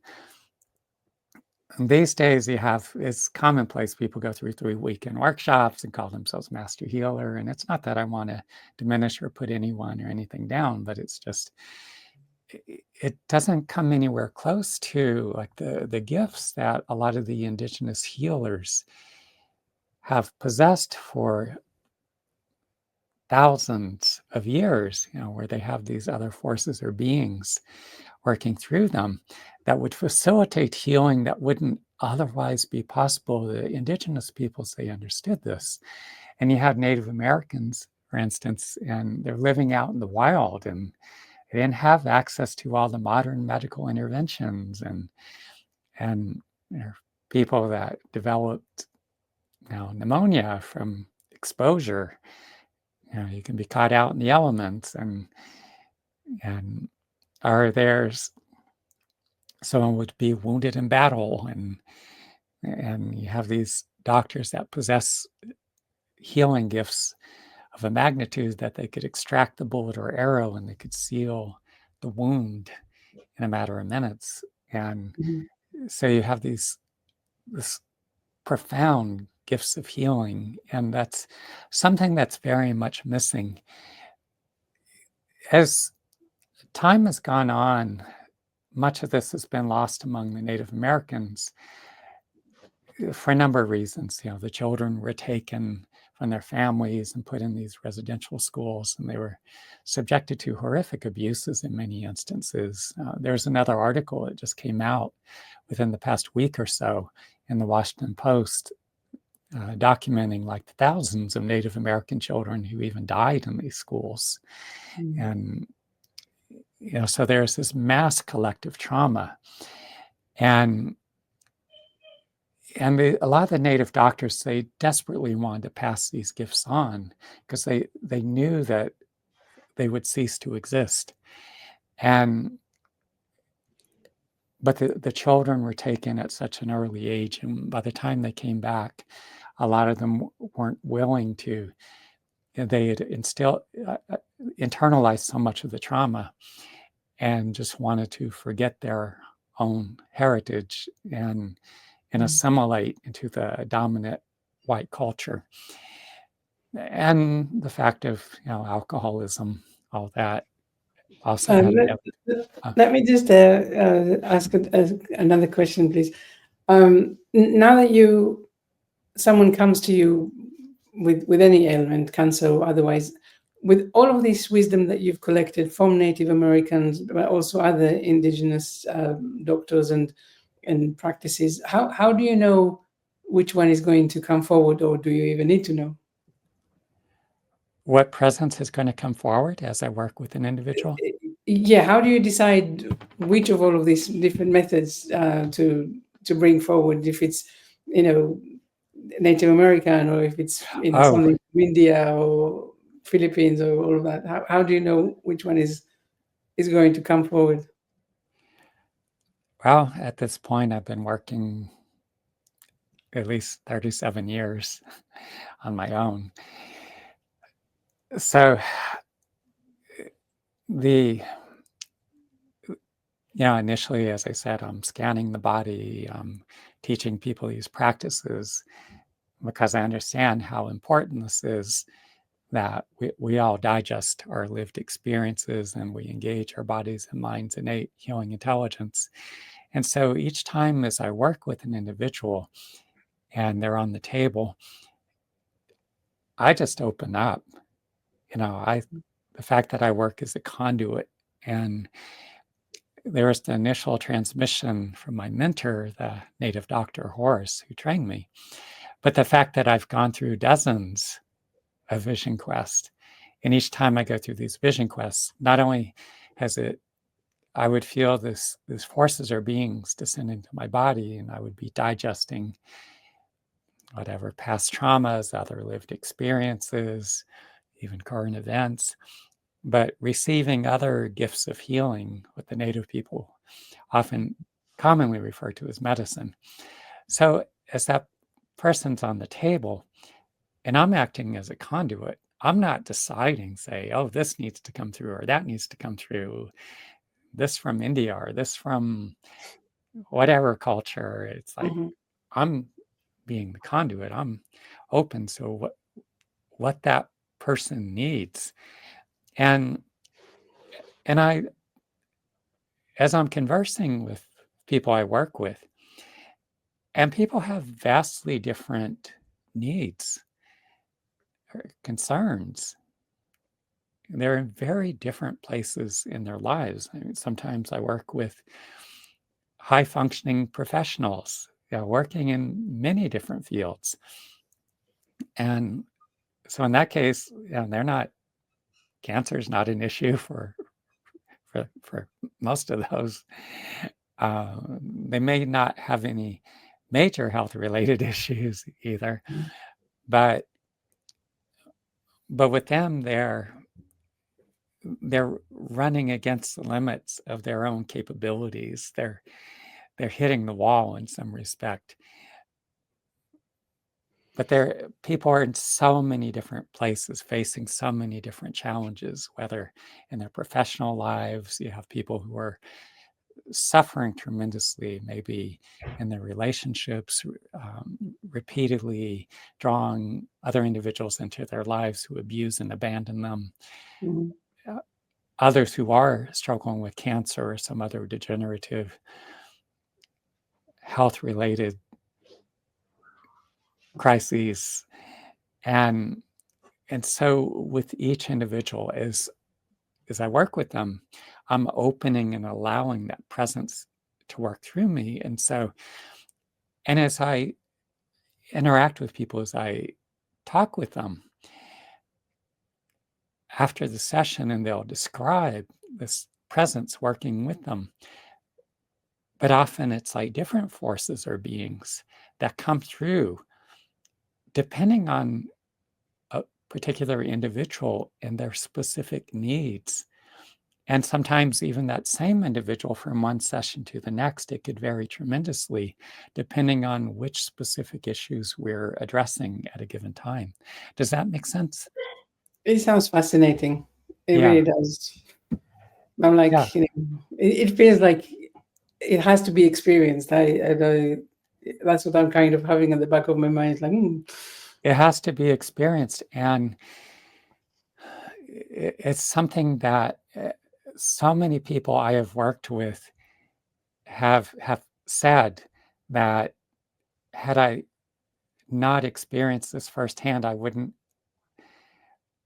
these days it's commonplace. People go through 3-weekend workshops and call themselves master healer. And it's not that I want to diminish or put anyone or anything down, but it's just, it doesn't come anywhere close to like the gifts that a lot of the indigenous healers have possessed for thousands of years, where they have these other forces or beings working through them that would facilitate healing that wouldn't otherwise be possible. The indigenous peoples, they understood this. And you have Native Americans, for instance, and they're living out in the wild, and they didn't have access to all the modern medical interventions, and people that developed pneumonia from exposure. You can be caught out in the elements, and or there's someone would be wounded in battle, and you have these doctors that possess healing gifts of a magnitude that they could extract the bullet or arrow and they could seal the wound in a matter of minutes. And so you have this profound gifts of healing, and that's something that's very much missing. As time has gone on, much of this has been lost among the Native Americans for a number of reasons. The children were taken from their families and put in these residential schools, and they were subjected to horrific abuses in many instances. There's another article that just came out within the past week or so in the Washington Post, documenting like thousands of Native American children who even died in these schools. And so there's this mass collective trauma. And a lot of the Native doctors, they desperately wanted to pass these gifts on because they knew that they would cease to exist. But the children were taken at such an early age, and by the time they came back, a lot of them weren't willing to. They had internalized so much of the trauma and just wanted to forget their own heritage and assimilate into the dominant white culture. And the fact of alcoholism, all that also had let me just ask another question, please. Now that someone comes to you with any ailment, cancer or otherwise, with all of this wisdom that you've collected from Native Americans, but also other indigenous doctors and practices, how do you know which one is going to come forward, or do you even need to know? What presence is going to come forward as I work with an individual? Yeah, how do you decide which of all of these different methods to bring forward? If it's Native American, or if it's something from India or Philippines or all of that. How do you know which one is going to come forward? Well, at this point, I've been working at least 37 years on my own. So initially, as I said, I'm scanning the body, teaching people these practices because I understand how important this is that we all digest our lived experiences and we engage our bodies and minds' innate healing intelligence. And so each time as I work with an individual and they're on the table, I just open up. The fact that I work as a conduit, and there was the initial transmission from my mentor, the native doctor Horace, who trained me. But the fact that I've gone through dozens of vision quests, and each time I go through these vision quests, not only has it, I would feel these forces or beings descend into my body, and I would be digesting whatever past traumas, other lived experiences, even current events, but receiving other gifts of healing, what the native people often commonly refer to as medicine. So as that person's on the table and I'm acting as a conduit, I'm not deciding, say, oh, this needs to come through or that needs to come through, this from India or this from whatever culture. It's like I'm being the conduit. I'm open. So what that person needs. And I, as I'm conversing with people I work with, and people have vastly different needs or concerns. They're in very different places in their lives. I mean, sometimes I work with high functioning professionals, working in many different fields. And so in that case, they're not, cancer is not an issue for most of those. They may not have any major health related issues either, but with them, they're running against the limits of their own capabilities. They're hitting the wall in some respect. But people are in so many different places, facing so many different challenges, whether in their professional lives, you have people who are suffering tremendously, maybe in their relationships, repeatedly drawing other individuals into their lives who abuse and abandon them. Others who are struggling with cancer or some other degenerative health-related crises. And so with each individual, as I work with them, I'm opening and allowing that presence to work through me. And so, and as I interact with people, as I talk with them after the session, and they'll describe this presence working with them. But often it's like different forces or beings that come through depending on a particular individual and their specific needs. And sometimes even that same individual from one session to the next, it could vary tremendously depending on which specific issues we're addressing at a given time. Does that make sense? It sounds fascinating. It Yeah. really does. I'm like, Yeah. It feels like it has to be experienced. I that's what I'm kind of having at the back of my mind. It's like, It has to be experienced. And it's something that so many people I have worked with have said that had I not experienced this firsthand, I wouldn't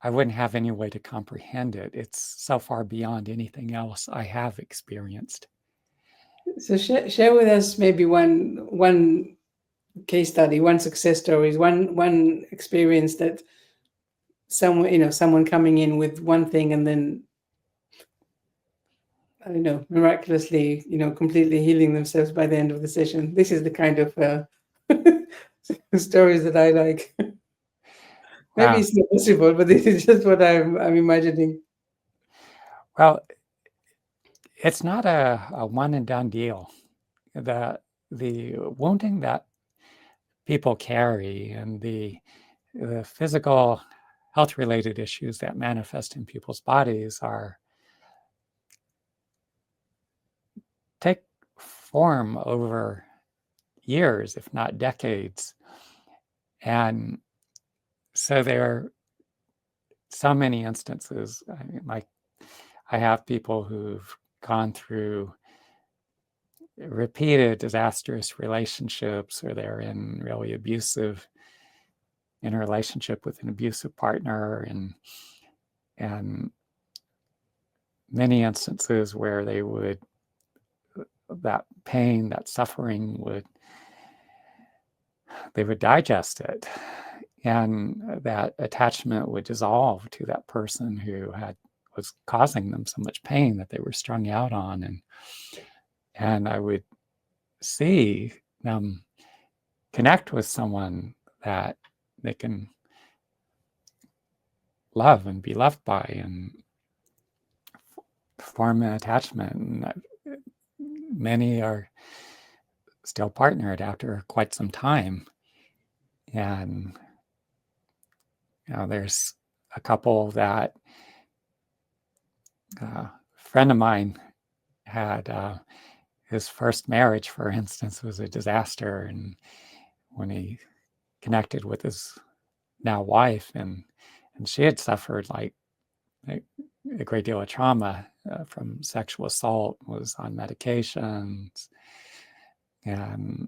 have any way to comprehend it. It's so far beyond anything else I have experienced. So share with us maybe one case study, one success story, one experience that someone coming in with one thing and then, I don't know, miraculously, completely healing themselves by the end of the session. This is the kind of stories that I like. Maybe Wow. it's not possible, but this is just what I'm imagining. Well, it's not a one and done deal. The wounding that people carry and the physical health related issues that manifest in people's bodies take form over years, if not decades. And so they're so many instances. I mean, like, I have people who've gone through repeated disastrous relationships, or they're in really abusive, in a relationship with an abusive partner, and many instances where they would, that pain, that suffering they would digest it, and that attachment would dissolve to that person who was causing them so much pain that they were strung out on, and I would see them connect with someone that they can love and be loved by, and form an attachment. And many are still partnered after quite some time. And there's a couple that a friend of mine had, his first marriage, for instance, was a disaster. And when he connected with his now wife, and she had suffered like a great deal of trauma from sexual assault, was on medications, and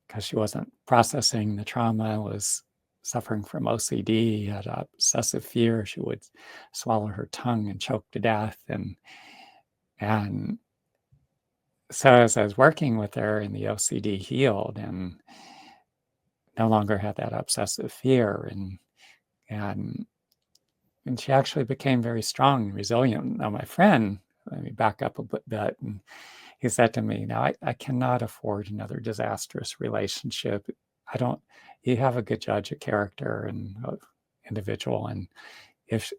because she wasn't processing the trauma, was suffering from OCD, had obsessive fear. She would swallow her tongue and choke to death. And so as I was working with her, and the OCD healed and no longer had that obsessive fear, and she actually became very strong and resilient. Now, my friend, let me back up a bit, and he said to me, "Now, I cannot afford another disastrous relationship. You have a good judge of character and individual, and if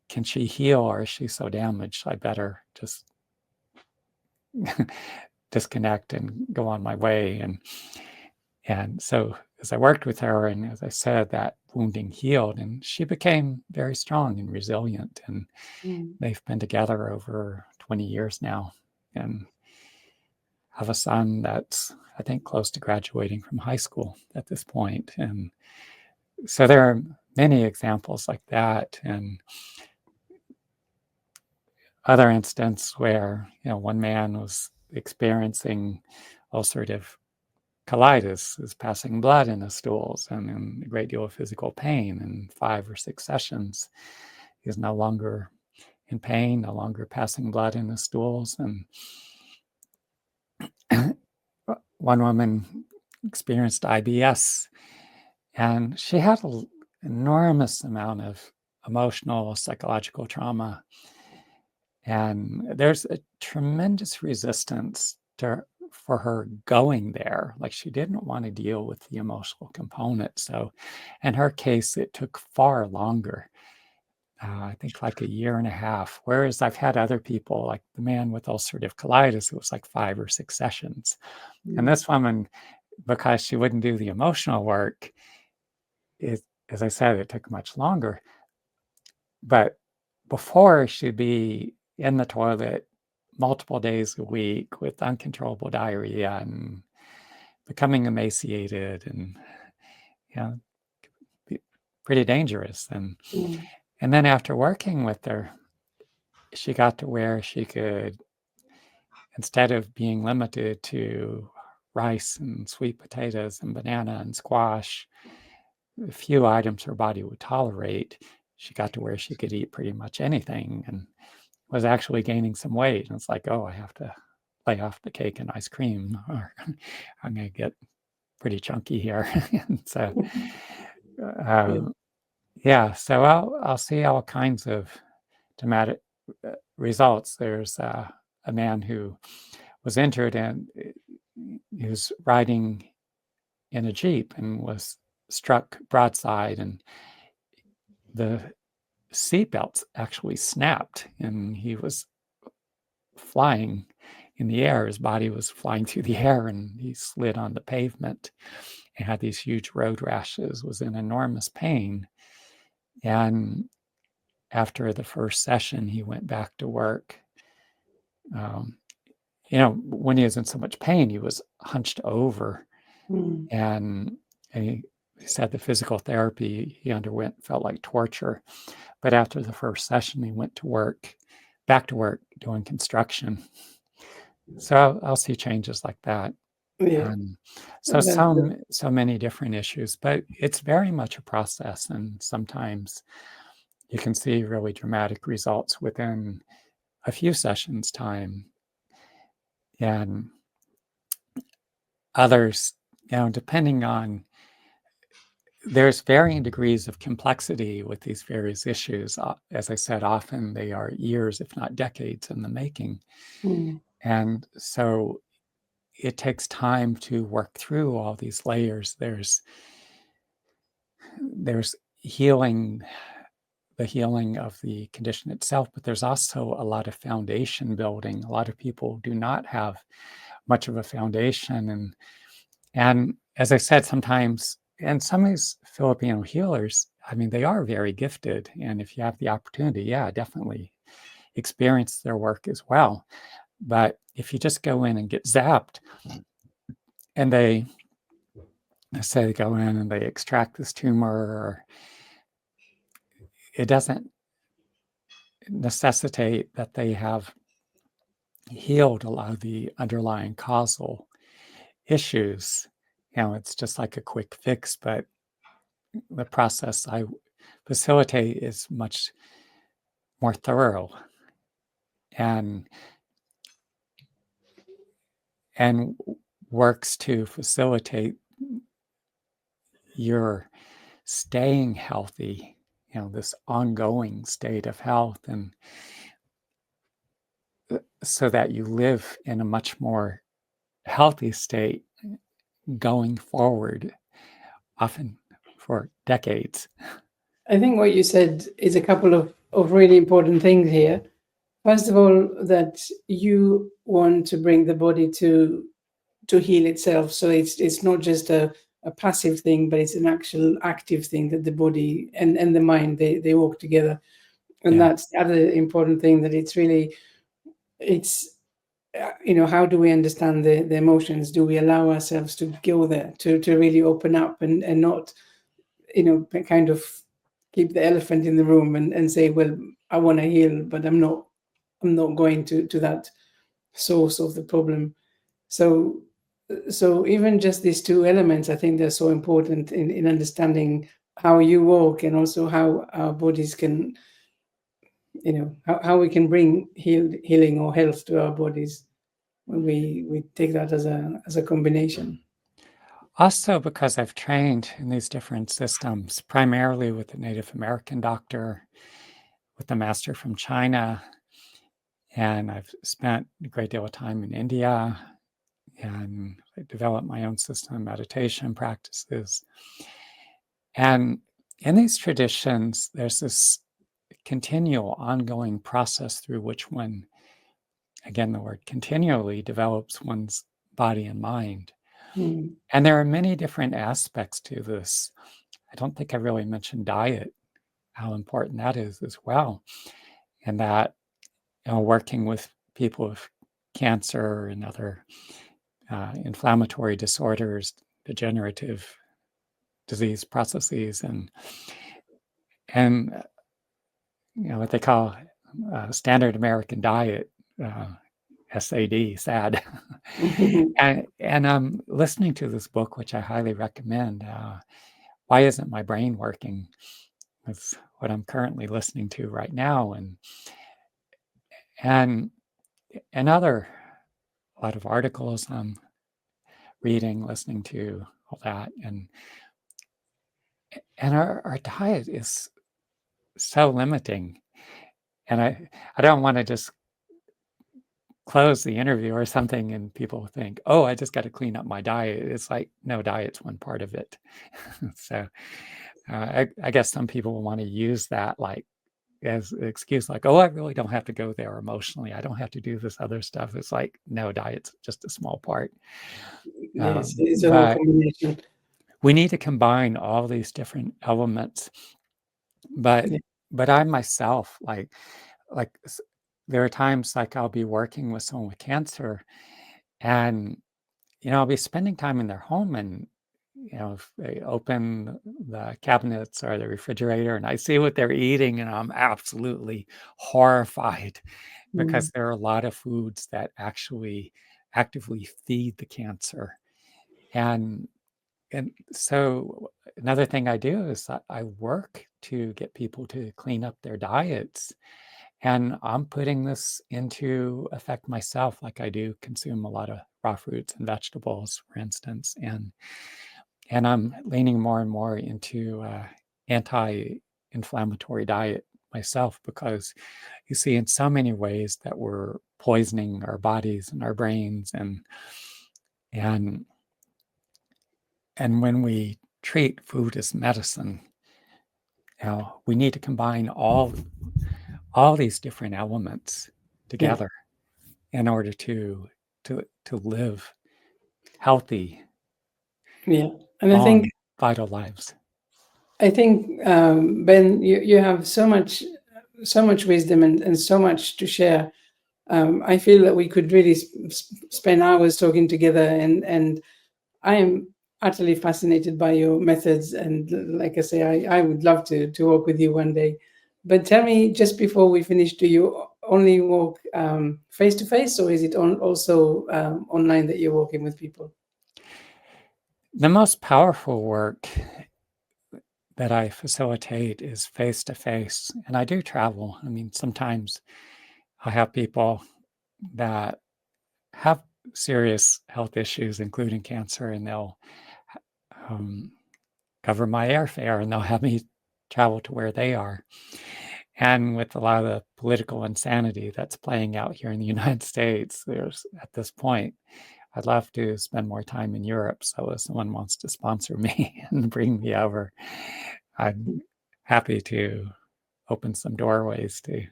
can she heal, or is she so damaged? I better just disconnect and go on my way." And so as I worked with her, and as I said, that wounding healed, and she became very strong and resilient. And they've been together over 20 years now, and have a son that's, I think, close to graduating from high school at this point. And so there are many examples like that. And other instance where, one man was experiencing ulcerative colitis, is passing blood in his stools, and in a great deal of physical pain. In 5 or 6 sessions, he's no longer in pain, no longer passing blood in his stools. And one woman experienced IBS, and she had an enormous amount of emotional, psychological trauma. And there's a tremendous resistance for her going there. Like, she didn't want to deal with the emotional component. So in her case, it took far longer. I think like 1.5 years. Whereas I've had other people, like the man with ulcerative colitis, it was like 5 or 6 sessions. And this woman, because she wouldn't do the emotional work, as I said, it took much longer. But before, she'd be in the toilet multiple days a week with uncontrollable diarrhea and becoming emaciated, and pretty dangerous. And then after working with her, she got to where she could, instead of being limited to rice and sweet potatoes and banana and squash, a few items her body would tolerate, she got to where she could eat pretty much anything, and was actually gaining some weight. And it's like, oh, I have to lay off the cake and ice cream, or I'm going to get pretty chunky here. And so, so I'll see all kinds of dramatic results. There's a man who was injured, and he was riding in a Jeep and was struck broadside, and the seatbelts actually snapped, and he was flying in the air. His body was flying through the air, and he slid on the pavement and had these huge road rashes, was in enormous pain. And after the first session, he went back to work. When he was in so much pain, he was hunched over, and he he said the physical therapy he underwent felt like torture. But after the first session, he went to work, back to work, doing construction. So I'll see changes like that. Yeah. And so That, so many different issues, but it's very much a process. And sometimes you can see really dramatic results within a few sessions time. And others, depending on, there's varying degrees of complexity with these various issues. As I said, often they are years, if not decades, in the making. And so it takes time to work through all these layers. There's healing, the healing of the condition itself, but there's also a lot of foundation building. A lot of people do not have much of a foundation. And as I said, sometimes, and some of these Filipino healers, I mean, they are very gifted. And if you have the opportunity, yeah, definitely experience their work as well. But if you just go in and get zapped, and they say they go in and they extract this tumor, or it doesn't necessitate that they have healed a lot of the underlying causal issues. It's just like a quick fix, but the process I facilitate is much more thorough and and works to facilitate your staying healthy, this ongoing state of health, and so that you live in a much more healthy state going forward, often for decades. I think what you said is a couple of really important things here. First of all, that you want to bring the body to heal itself. So it's not just a passive thing, but it's an actual active thing, that the body and the mind, they work together. And Yeah. that's the other important thing, that it's how do we understand the emotions? Do we allow ourselves to go there, to really open up, and not kind of keep the elephant in the room, and say, well, I want to heal, but I'm not going to that source of the problem. So even just these two elements, I think they're so important in understanding how you walk, and also how our bodies can, how we can bring healing or health to our bodies when we take that as a combination. Also, because I've trained in these different systems, primarily with the Native American doctor, with the master from China, and I've spent a great deal of time in India, and I developed my own system of meditation practices. And in these traditions, there's this continual, ongoing process through which one, again, the word continually, develops one's body and mind. Mm. And there are many different aspects to this. I don't think I really mentioned diet, how important that is as well. And that, working with people with cancer and other inflammatory disorders, degenerative disease processes, and what they call standard American diet, SAD, SAD. And I'm listening to this book, which I highly recommend. Why Isn't My Brain Working? That's what I'm currently listening to right now, and a lot of articles I'm reading, listening to, all that, and our diet is so limiting. And I don't want to just close the interview or something and people think, oh, I just got to clean up my diet. It's like, no, diet's one part of it. So I guess some people will want to use that like as an excuse, like, oh, I really don't have to go there emotionally. I don't have to do this other stuff. It's like, no, diet's just a small part. Yes, it's a whole But combination. we need to combine all these different elements. But Yeah. I myself, like there are times like I'll be working with someone with cancer, and I'll be spending time in their home, and if they open the cabinets or the refrigerator and I see what they're eating, and I'm absolutely horrified because there are a lot of foods that actually actively feed the cancer. And so another thing I do is I work to get people to clean up their diets. And I'm putting this into effect myself, like I do consume a lot of raw fruits and vegetables, for instance. And I'm leaning more and more into anti-inflammatory diet myself, because you see in so many ways that we're poisoning our bodies and our brains, and when we treat food as medicine, we need to combine all these different elements together in order to live healthy, and I long, think vital lives. Ben, you have so much wisdom and so much to share. I feel that we could really spend hours talking together, and I am utterly fascinated by your methods. And like I say, I would love to walk with you one day. But tell me, just before we finish, do you only walk face to face, or is it also online that you're walking with people? The most powerful work that I facilitate is face to face, and I do travel. I mean, sometimes I have people that have serious health issues, including cancer, and they'll um, cover my airfare and they'll have me travel to where they are. And with a lot of the political insanity that's playing out here in the United States, there's at this point, I'd love to spend more time in Europe. So if someone wants to sponsor me and bring me over, I'm happy to open some doorways to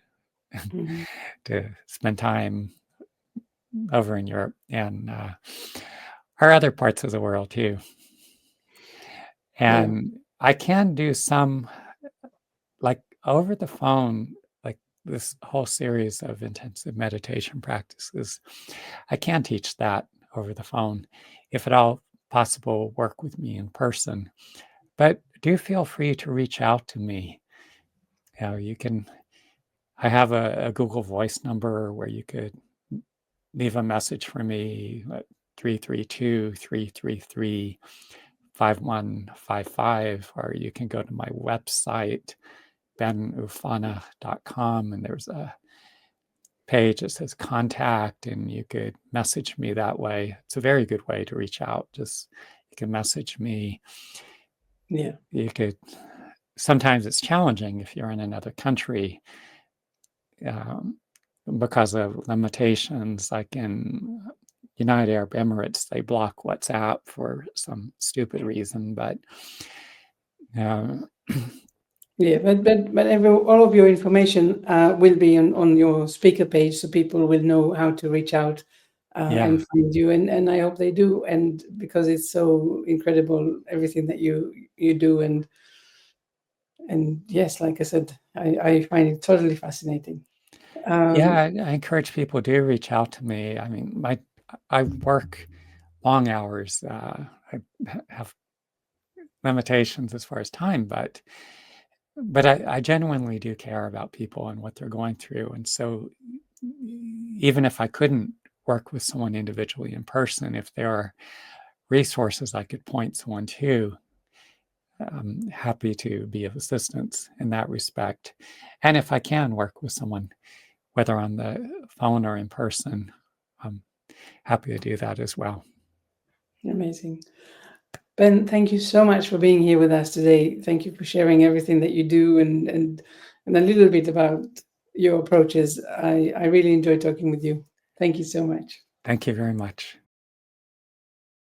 spend time over in Europe and our other parts of the world too. And I can do some, like over the phone, like this whole series of intensive meditation practices. I can teach that over the phone. If at all possible, work with me in person. But do feel free to reach out to me. You can, I have a Google Voice number where you could leave a message for me at 332-333-5155, or you can go to my website, benoofana.com, and there's a page that says contact, and you could message me that way. It's a very good way to reach out. Just you can message me. You could, sometimes it's challenging if you're in another country because of limitations, like in United Arab Emirates, they block WhatsApp for some stupid reason, but all of your information will be on your speaker page, so people will know how to reach out and find you. And I hope they do. And because it's so incredible, everything that you do. And yes, like I said, I find it totally fascinating. I encourage people to reach out to me. I mean, I work long hours. I have limitations as far as time, but I genuinely do care about people and what they're going through. And so even if I couldn't work with someone individually in person, if there are resources I could point someone to, I'm happy to be of assistance in that respect. And if I can work with someone, whether on the phone or in person, I'm happy to do that as well. Amazing. Ben, thank you so much for being here with us today. Thank you for sharing everything that you do and a little bit about your approaches. I really enjoyed talking with you. Thank you so much. Thank you very much.